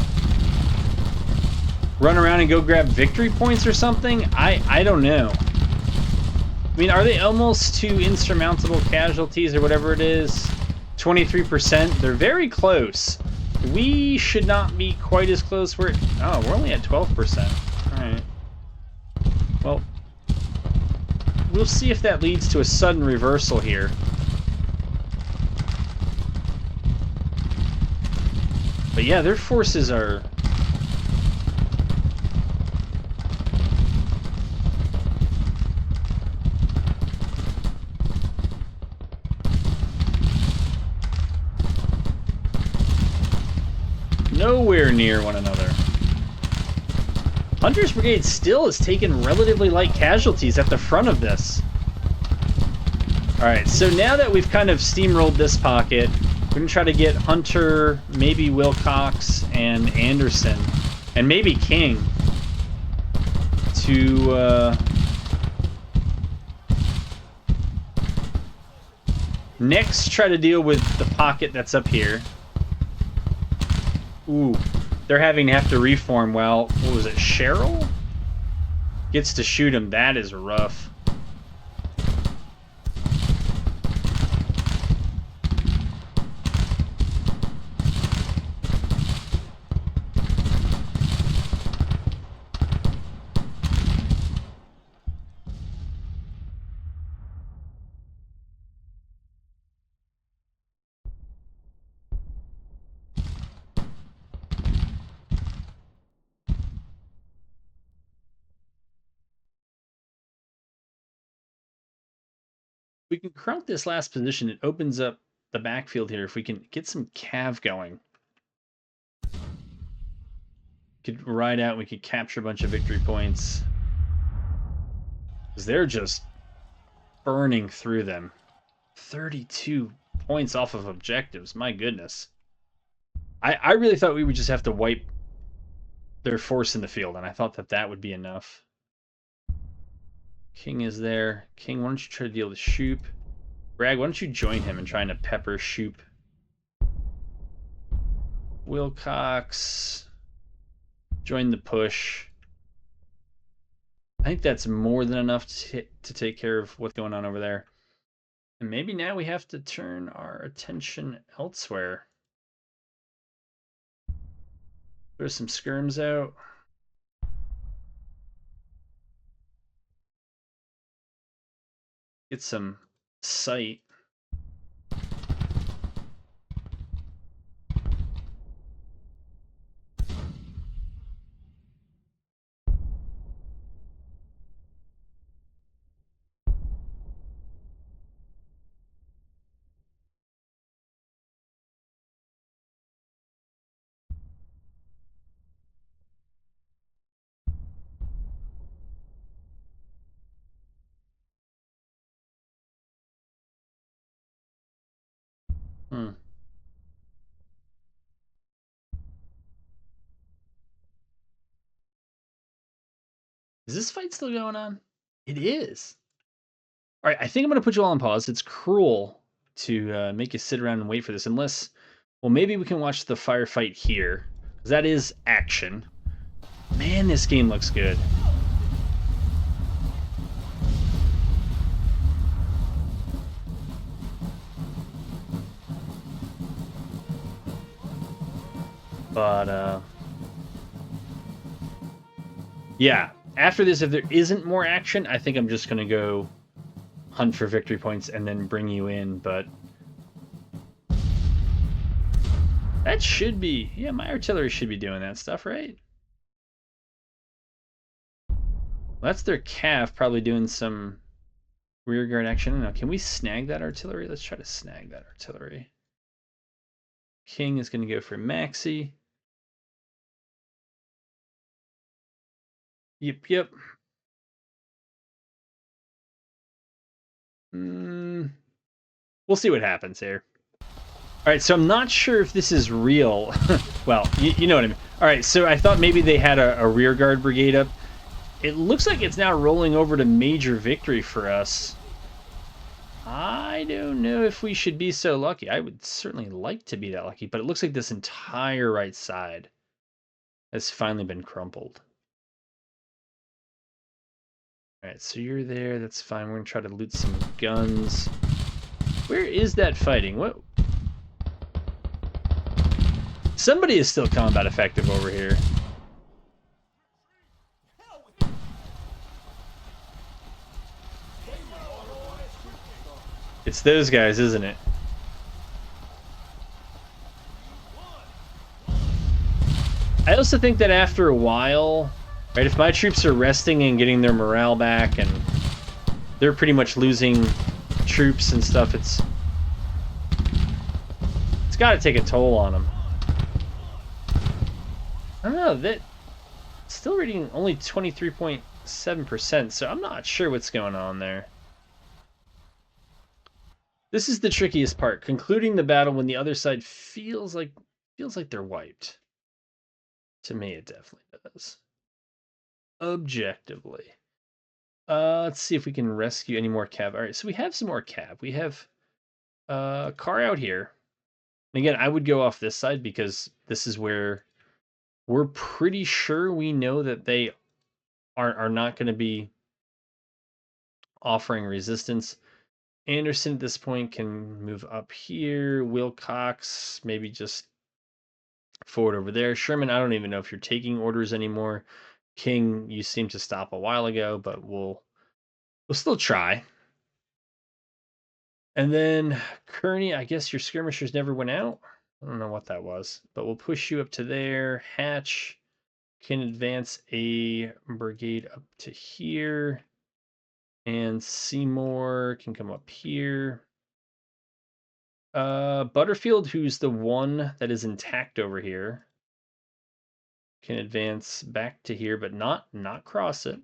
run around and go grab victory points or something? I don't know. I mean, are they almost to insurmountable casualties or whatever it is? 23%? They're very close. We should not be quite as close. We're only at 12%. Alright. Well, we'll see if that leads to a sudden reversal here. But yeah, their forces are... nowhere near one another. Hunter's Brigade still has taken relatively light casualties at the front of this. Alright, so now that we've kind of steamrolled this pocket, we're going to try to get Hunter, maybe Wilcox, and Anderson, and maybe King to next try to deal with the pocket that's up here. Ooh, they're having to have to reform. Well, what was it, Cheryl? Gets to shoot him. That is rough. We can crunk this last position. It opens up the backfield here. If we can get some cav going, could ride out. We could capture a bunch of victory points because they're just burning through them. 32 points off of objectives. My goodness. I really thought we would just have to wipe their force in the field, and I thought that that would be enough. King is there. King, why don't you try to deal with Shoop? Bragg, why don't you join him in trying to pepper Shoop? Wilcox, join the push. I think that's more than enough to take care of what's going on over there. And maybe now we have to turn our attention elsewhere. There's some skirms out. Get some sight. Is this fight still going on? It is. All right, I think I'm going to put you all on pause. It's cruel to make you sit around and wait for this, unless, well, maybe we can watch the firefight here. That is action. Man, this game looks good. But, yeah. After this, if there isn't more action, I think I'm just going to go hunt for victory points and then bring you in, but that should be, yeah, my artillery should be doing that stuff, right? Well, that's their cav probably doing some rearguard action. Now, can we snag that artillery? Let's try to snag that artillery. King is going to go for Maxi. Yep. We'll see what happens here. All right, so I'm not sure if this is real. Well, you know what I mean. All right, so I thought maybe they had a rearguard brigade up. It looks like it's now rolling over to major victory for us. I don't know if we should be so lucky. I would certainly like to be that lucky, but it looks like this entire right side has finally been crumpled. All right, so you're there. That's fine. We're going to try to loot some guns. Where is that fighting? What? Somebody is still combat effective over here. It's those guys, isn't it? I also think that after a while, right, if my troops are resting and getting their morale back and they're pretty much losing troops and stuff, it's got to take a toll on them. I don't know, that still reading only 23.7%, so I'm not sure what's going on there. This is the trickiest part, concluding the battle when the other side feels like they're wiped. To me, it definitely does. Objectively. Let's see if we can rescue any more cav. All right, so we have some more cav. We have a car out here. And again, I would go off this side because this is where we're pretty sure we know that they are not going to be offering resistance. Anderson at this point can move up here. Wilcox maybe just forward over there. Sherman, I don't even know if you're taking orders anymore. King, you seem to stop a while ago, but we'll still try. And then Kearney, I guess your skirmishers never went out. I don't know what that was, but we'll push you up to there. Hatch can advance a brigade up to here. And Seymour can come up here. Butterfield, who's the one that is intact over here, can advance back to here, but not cross it.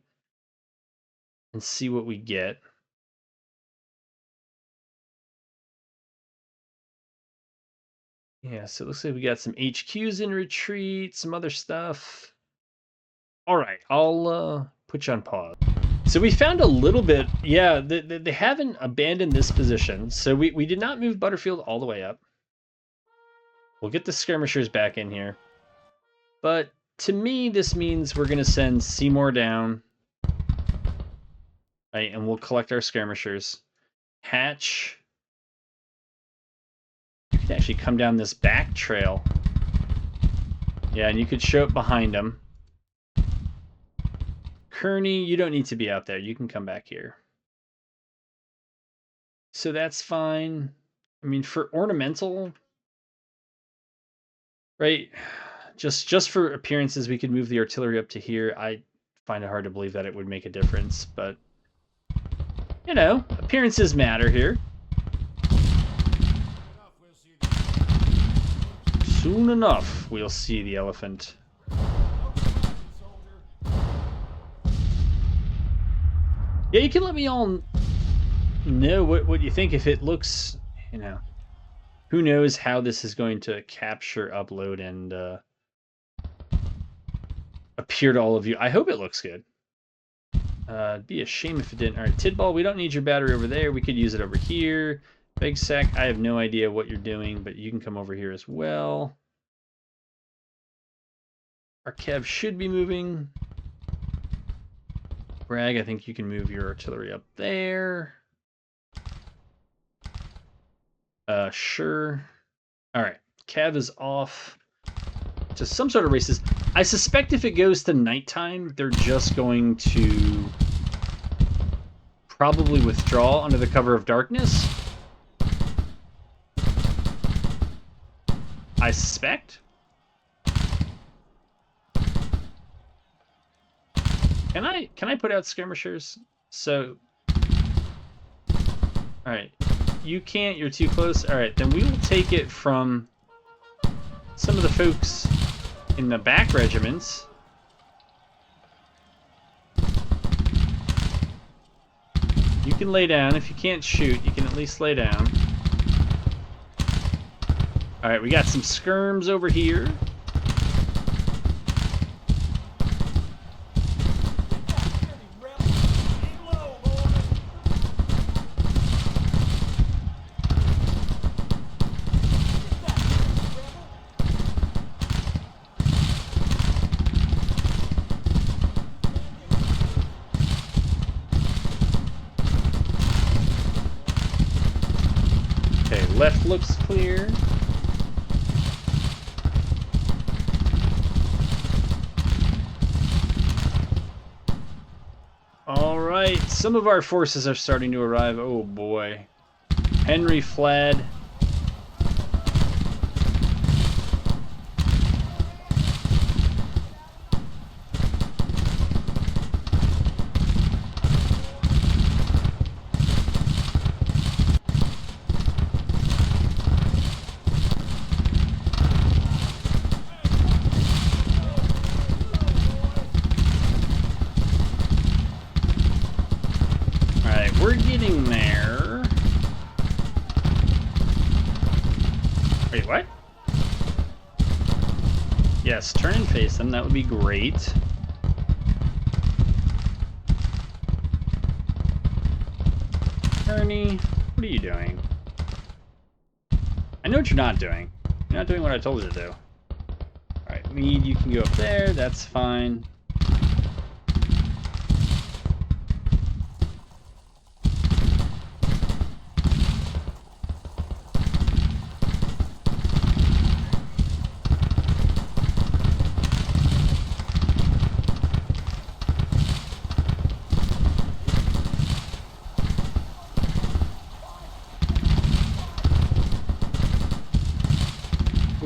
And see what we get. Yeah, so it looks like we got some HQs in retreat, some other stuff. All right, I'll put you on pause. So we found a little bit, yeah, they haven't abandoned this position. So we did not move Butterfield all the way up. We'll get the skirmishers back in here. But to me, this means we're going to send Seymour down. Right, and we'll collect our skirmishers. Hatch. You can actually come down this back trail. Yeah, and you could show up behind them. Kearney, you don't need to be out there. You can come back here. So that's fine. I mean, for ornamental, right? Just for appearances, we could move the artillery up to here. I find it hard to believe that it would make a difference, but you know, appearances matter here. Soon enough, we'll see the elephant. Yeah, you can let me all know what you think. If it looks, you know, who knows how this is going to capture, upload, and appear to all of you. I hope it looks good. It'd be a shame if it didn't. All right, Tidball, we don't need your battery over there. We could use it over here. Big Sack, I have no idea what you're doing, but you can come over here as well. Our Kev should be moving. Bragg, I think you can move your artillery up there. Sure. All right, Kev is off to some sort of races. I suspect if it goes to nighttime, they're just going to probably withdraw under the cover of darkness. I suspect. Can I put out skirmishers? So, all right, you can't. You're too close. All right, then we will take it from some of the folks in the back regiments. You can lay down. If you can't shoot, you can at least lay down. All right, we got some skirms over here. Left looks clear. All right, some of our forces are starting to arrive. Oh boy. Henry fled. sitting there. Wait, what? Yes, turn and face them. That would be great. Ernie, what are you doing? I know what you're not doing. You're not doing what I told you to do. Alright, Mead, you can go up there. That's fine.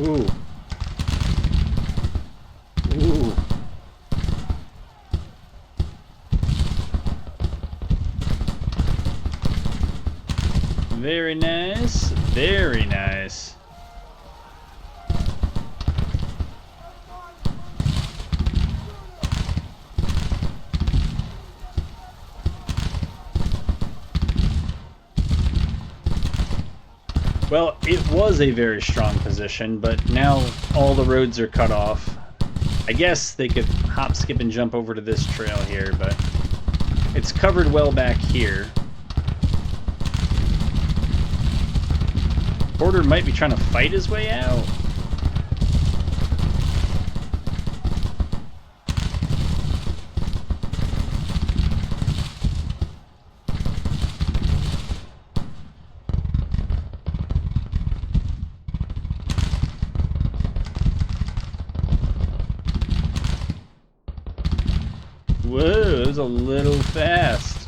Ooh. Ooh. Very nice. Very nice. Well, it was a very strong position, but now all the roads are cut off. I guess they could hop, skip, and jump over to this trail here, but it's covered well back here. Porter might be trying to fight his way out. Whoa, that was a little fast.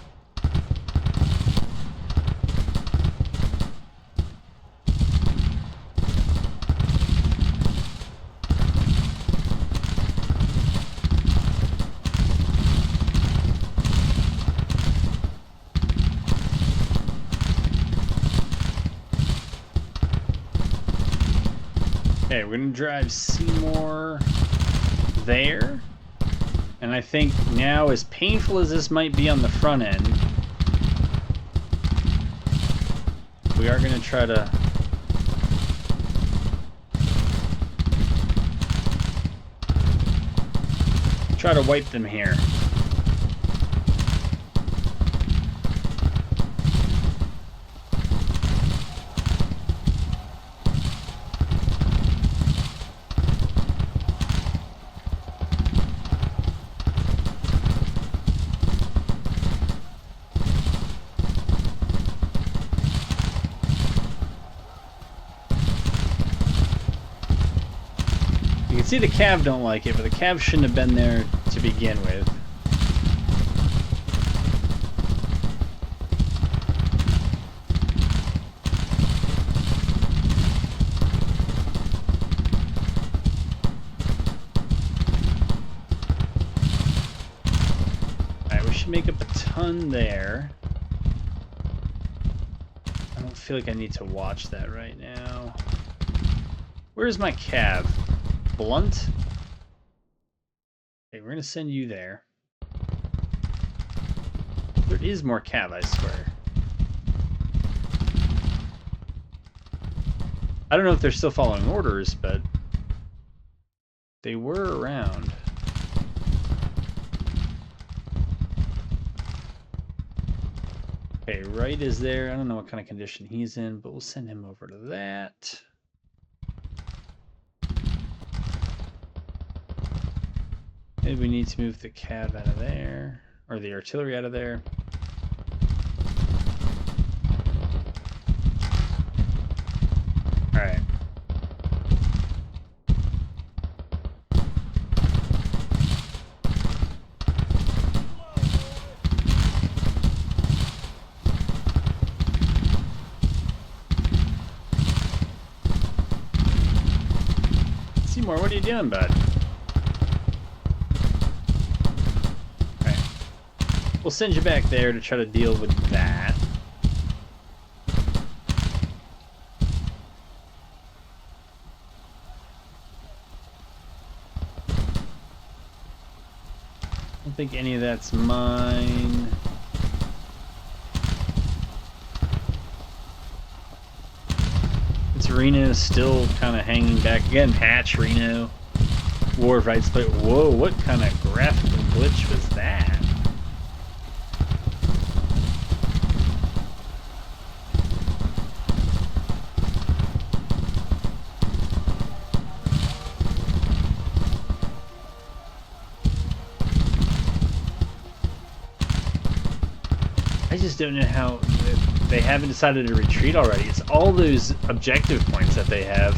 Okay, we're gonna drive Seymour there. And I think now, as painful as this might be on the front end, we are going to try to wipe them here. See, the Cav don't like it, but the Cav shouldn't have been there to begin with. Alright, we should make up a ton there. I don't feel like I need to watch that right now. Where's my Cav? Blunt? Okay, we're gonna send you there. There is more Cav, I swear. I don't know if they're still following orders, but they were around. Okay, Wright is there. I don't know what kind of condition he's in, but we'll send him over to that. Maybe we need to move the Cav out of there, or the artillery out of there. Alright. Seymour, what are you doing, bud? We'll send you back there to try to deal with that. I don't think any of that's mine. Reno still kind of hanging back. Again, Patch, Reno, War of Right Split. Whoa, what kind of graphical glitch was that? I just don't know how they haven't decided to retreat already. It's all those objective points that they have.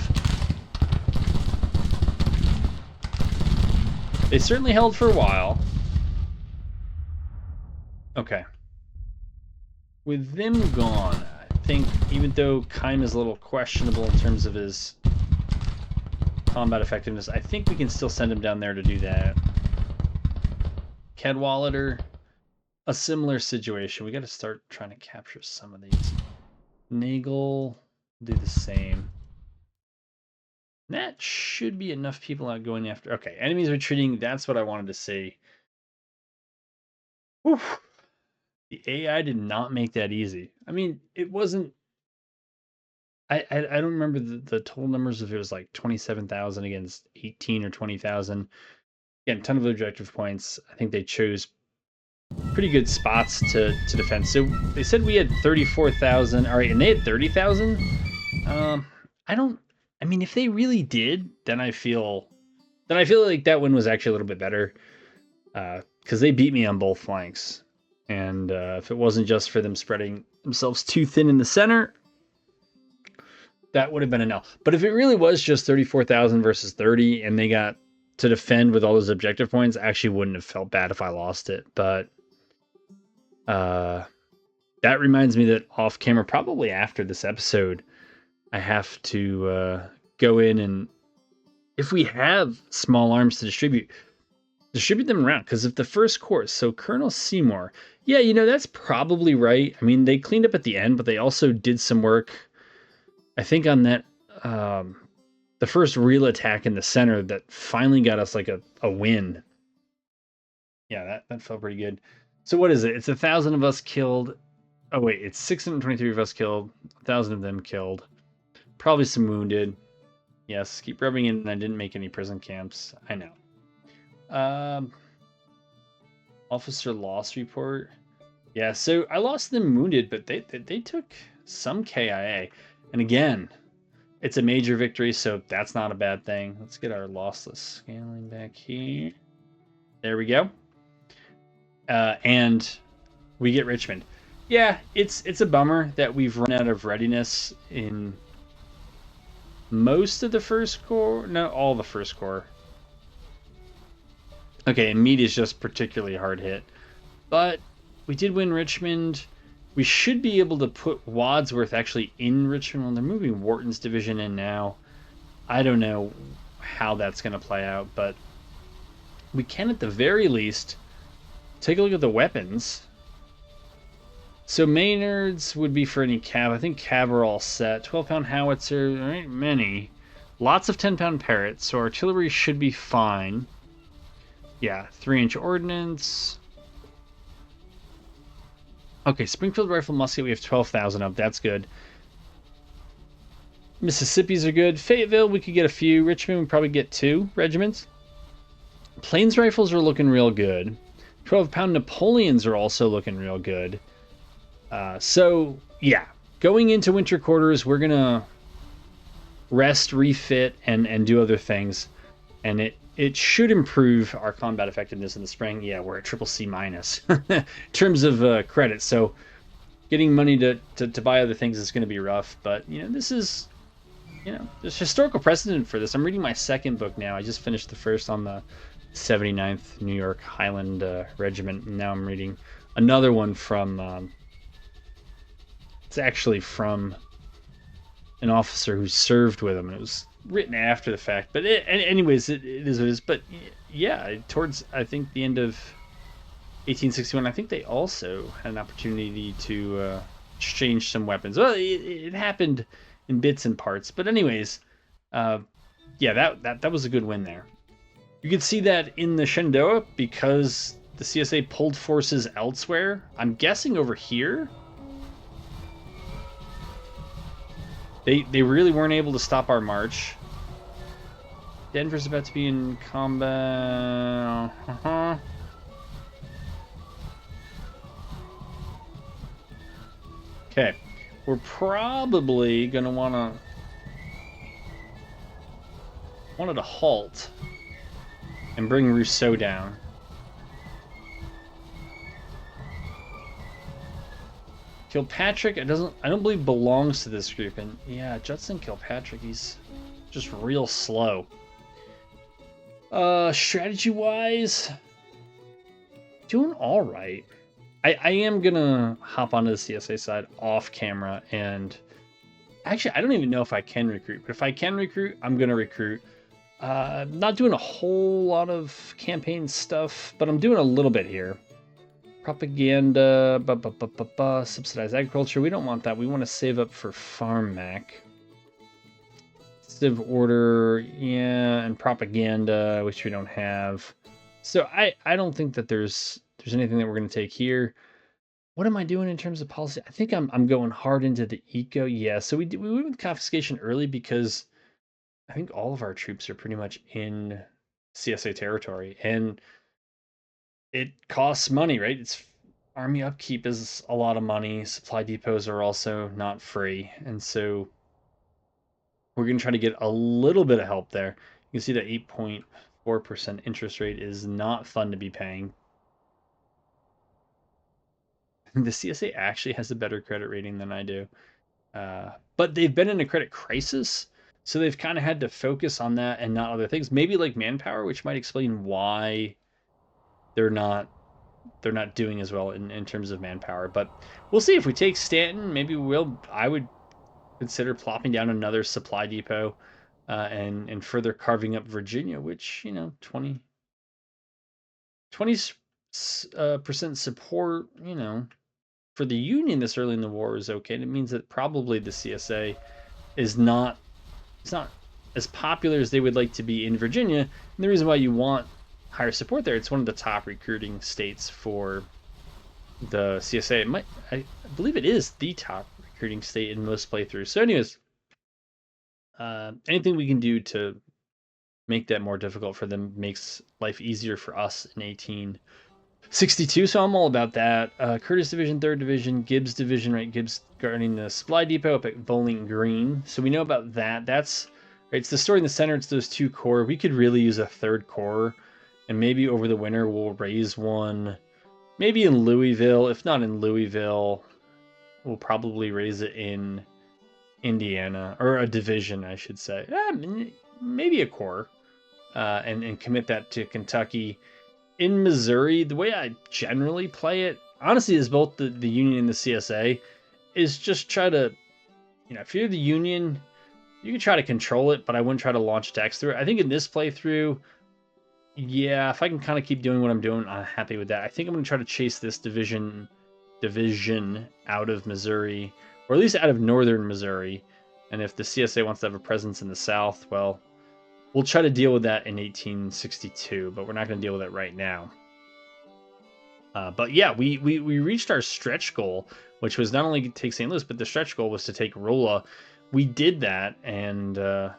They certainly held for a while. Okay. With them gone, I think, even though Keim is a little questionable in terms of his combat effectiveness, I think we can still send him down there to do that. Cadwallader, a similar situation. We got to start trying to capture some of these. Nagel, do the same. That should be enough people out going after. Okay, enemies retreating. That's what I wanted to see. Whew. The AI did not make that easy. I mean, it wasn't. I don't remember the total numbers if it was like 27,000 against 18 or 20,000. Again, ton of objective points. I think they chose pretty good spots to defend. So they said we had 34,000. All right, and they had 30,000. I mean, if they really did, then I feel like that one was actually a little bit better, because they beat me on both flanks. And if it wasn't just for them spreading themselves too thin in the center, that would have been an L. But if it really was just 34,000 versus 30, and they got to defend with all those objective points, I actually wouldn't have felt bad if I lost it. But that reminds me that off camera, probably after this episode, I have to go in and, if we have small arms to distribute them around. Because if the first course, so Colonel Seymour, yeah, you know, that's probably right. I mean, they cleaned up at the end, but they also did some work, I think, on that the first real attack in the center that finally got us like a win. Yeah, that felt pretty good. So what is it? It's 1,000 of us killed. Oh wait, it's 623 of us killed, 1,000 of them killed. Probably some wounded. Yes, keep rubbing in. I didn't make any prison camps. I know. Officer loss report. Yeah, so I lost them wounded, but they took some KIA. And again, it's a major victory, so that's not a bad thing. Let's get our lossless scaling back here. There we go. And we get Richmond. Yeah, it's a bummer that we've run out of readiness in most of the first corps. No, all the first corps. Okay, and Meade is just particularly hard hit. But we did win Richmond. We should be able to put Wadsworth actually in Richmond when they're moving Wharton's division in now. I don't know how that's going to play out, but we can at the very least take a look at the weapons. So Maynard's would be for any cab. I think cab are all set. 12-pound howitzer, there ain't many. Lots of 10-pound parrots, so artillery should be fine. Yeah, 3-inch ordnance. Okay, Springfield rifle musket we have 12,000 of. That's good. Mississippi's are good. Fayetteville we could get a few. Richmond we probably get 2 regiments. Plains rifles are looking real good. 12-pound Napoleons are also looking real good. So, yeah. Going into winter quarters, we're going to rest, refit, and do other things. And it should improve our combat effectiveness in the spring. Yeah, we're at CCC- in terms of credit. So getting money to buy other things is going to be rough. But, you know, this is, you know, there's historical precedent for this. I'm reading my second book now. I just finished the first on the 79th New York Highland Regiment. And now I'm reading another one from, it's actually from an officer who served with him. And it was written after the fact, but anyways, it is what it is. But yeah, towards, I think, the end of 1861, I think they also had an opportunity to exchange some weapons. Well, it happened in bits and parts, but anyways, yeah, that was a good win there. You can see that in the Shenandoah because the CSA pulled forces elsewhere. I'm guessing over here. They really weren't able to stop our march. Denver's about to be in combat. Okay, we're probably gonna wanted to halt and bring Rousseau down. Kilpatrick, I don't believe belongs to this group, and yeah, Judson Kilpatrick, he's just real slow. Strategy wise, doing all right. I am gonna hop onto the CSA side off camera, and actually, I don't even know if I can recruit, but if I can recruit, I'm gonna recruit. Not doing a whole lot of campaign stuff, but I'm doing a little bit here. Propaganda, subsidized agriculture. We don't want that. We want to save up for Farm Mac. Civ order, yeah, and propaganda, which we don't have. So I don't think that there's anything that we're going to take here. What am I doing in terms of policy? I think I'm going hard into the eco. Yeah, so we went with confiscation early because I think all of our troops are pretty much in CSA territory, and it costs money, right? It's army upkeep is a lot of money. Supply depots are also not free, and so we're going to try to get a little bit of help there. You can see that 8.4% interest rate is not fun to be paying. The CSA actually has a better credit rating than I do. But they've been in a credit crisis, so they've kind of had to focus on that and not other things. Maybe like manpower, which might explain why they're not doing as well in terms of manpower. But we'll see. If we take Stanton, maybe I would consider plopping down another supply depot and further carving up Virginia, which, 20% support, for the Union this early in the war is okay. And it means that probably the CSA is not as popular as they would like to be in Virginia. And the reason why you want higher support there, it's one of the top recruiting states for the CSA. I believe it is the top recruiting state in most playthroughs. So anyways, anything we can do to make that more difficult for them makes life easier for us in 1862. So I'm all about that. Curtis Division, 3rd Division, Gibbs Division, right? Gibbs guarding the supply depot up at Bowling Green. So we know about that. That's right. It's the story in the center. It's those 2 corps. We could really use a 3rd corps, and maybe over the winter we'll raise one. Maybe in Louisville. If not in Louisville, we'll probably raise it in Indiana, or a division, I should say. Maybe a corps, and commit that to Kentucky. In Missouri, the way I generally play it, honestly, is both the Union and the CSA, is just try to, if you're the Union, you can try to control it, but I wouldn't try to launch attacks through it. I think in this playthrough, yeah, if I can kind of keep doing what I'm doing, I'm happy with that. I think I'm going to try to chase this division out of Missouri, or at least out of northern Missouri. And if the CSA wants to have a presence in the South, well, we'll try to deal with that in 1862, but we're not going to deal with it right now. But yeah, we reached our stretch goal, which was not only to take St. Louis, but the stretch goal was to take Rolla. We did that, and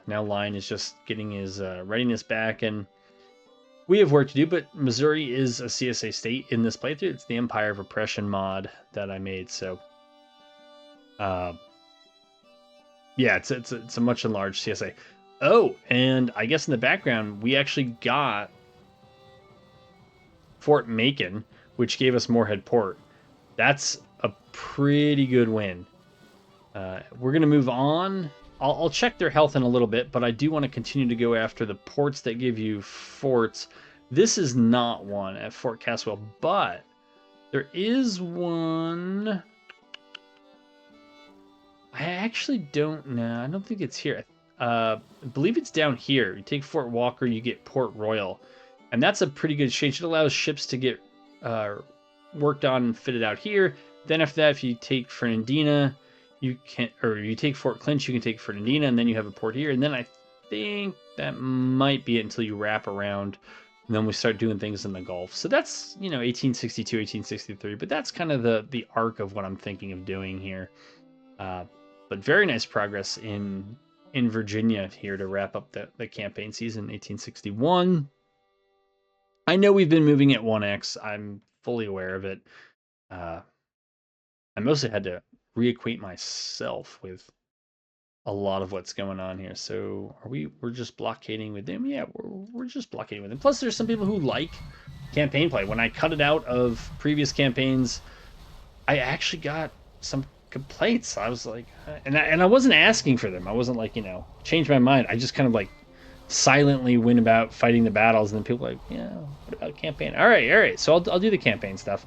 now Lyon is just getting his readiness back, and we have work to do. But Missouri is a CSA state in this playthrough. It's the Empire of Oppression mod that I made, so yeah, it's a much enlarged CSA. Oh, and I guess in the background, we actually got Fort Macon, which gave us Moorhead Port. That's a pretty good win. We're going to move on. I'll check their health in a little bit, but I do want to continue to go after the ports that give you forts. This is not one at Fort Caswell, but there is one. I actually don't know. I don't think it's here. I believe it's down here. You take Fort Walker, you get Port Royal, and that's a pretty good exchange. It allows ships to get worked on and fitted out here. Then after that, if you take Fernandina, you take Fort Clinch, you can take Fernandina, and then you have a port here. And then I think that might be it until you wrap around, and then we start doing things in the Gulf. So that's 1862, 1863. But that's kind of the arc of what I'm thinking of doing here. But very nice progress in Virginia here to wrap up the campaign season, 1861. I know we've been moving at 1x. I'm fully aware of it. I mostly had to reacquaint myself with a lot of what's going on here. So we're just blockading with them? Yeah, we're just blockading with them. Plus, there's some people who like campaign play. When I cut it out of previous campaigns, I actually got some complaints. I was like, and I wasn't asking for them. I wasn't like, change my mind. I just kind of like silently went about fighting the battles, and then people were like, yeah, what about campaign? All right. So I'll do the campaign stuff.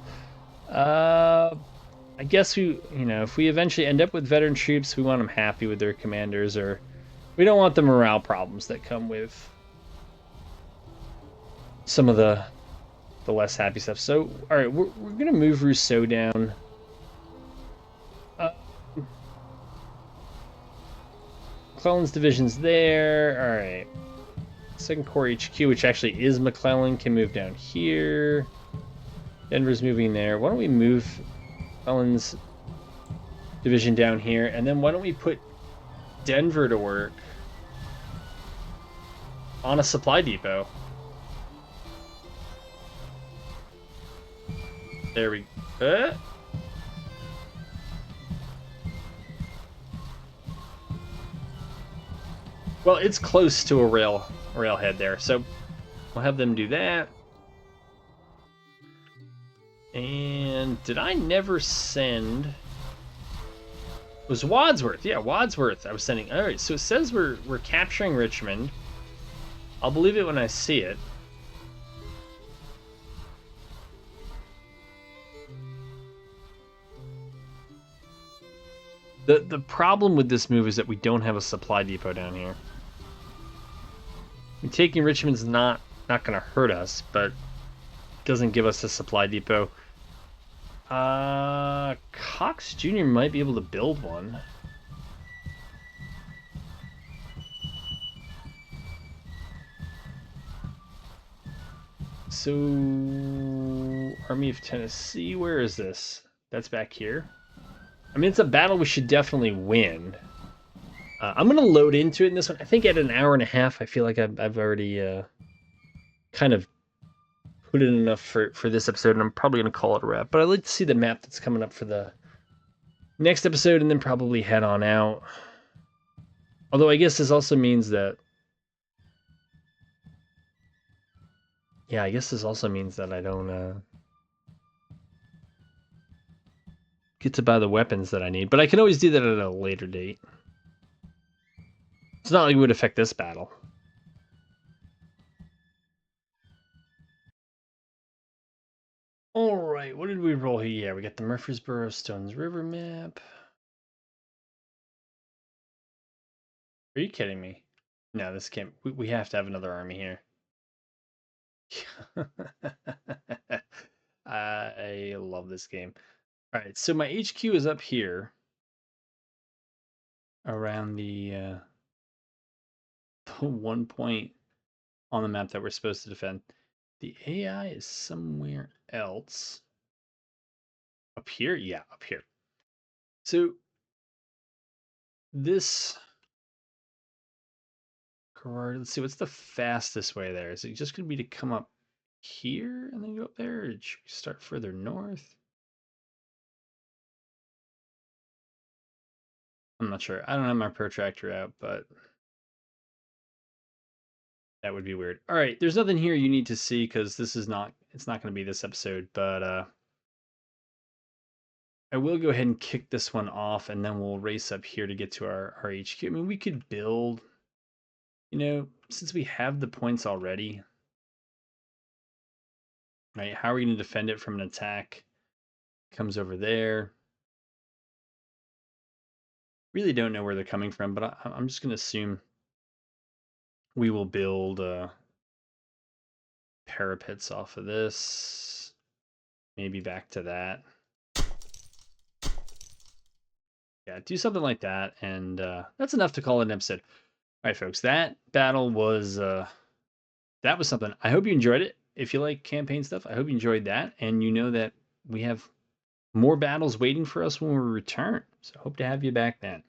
I guess if we eventually end up with veteran troops, we want them happy with their commanders, or we don't want the morale problems that come with some of the less happy stuff. So, all right, we're gonna move Rousseau down. McClellan's division's there. All right. Second Corps HQ, which actually is McClellan, can move down here. Denver's moving there. Why don't we move McClellan's division down here, and then why don't we put Denver to work on a supply depot? There we go. Well, it's close to a railhead there, so we'll have them do that. And did I never send? It was Wadsworth. Yeah, Wadsworth. I was sending. All right, so it says we're capturing Richmond. I'll believe it when I see it. The problem with this move is that we don't have a supply depot down here. I mean, taking Richmond's not going to hurt us, but doesn't give us a supply depot. Cox Jr. might be able to build one. So, Army of Tennessee, where is this? That's back here. I mean, it's a battle we should definitely win. I'm going to load into it in this one. I think at an hour and a half, I feel like I've already kind of put in enough for this episode, and I'm probably going to call it a wrap. But I'd like to see the map that's coming up for the next episode, and then probably head on out. Although I guess this also means that... Yeah, I guess this also means that I don't get to buy the weapons that I need. But I can always do that at a later date. It's not like it would affect this battle. All right, what did we roll here? Yeah, we got the Murfreesboro Stones River map. Are you kidding me? No, this can't. We have to have another army here. I love this game. All right, so my HQ is up here around the one point on the map that we're supposed to defend. The AI is somewhere else. Up here? Yeah, up here. So this let's see, what's the fastest way there? Is it just going to be to come up here and then go up there? Or should we start further north? I'm not sure. I don't have my protractor out, but that would be weird. All right, there's nothing here you need to see because this is not, it's not going to be this episode, but I will go ahead and kick this one off, and then we'll race up here to get to our HQ. I mean, we could build, since we have the points already, right? How are we going to defend it from an attack? Comes over there. Really don't know where they're coming from, but I'm just going to assume we will build parapets off of this. Maybe back to that. Yeah, do something like that, and that's enough to call it an episode. All right, folks, that battle was that was something. I hope you enjoyed it. If you like campaign stuff, I hope you enjoyed that, and you know that we have more battles waiting for us when we return. So hope to have you back then.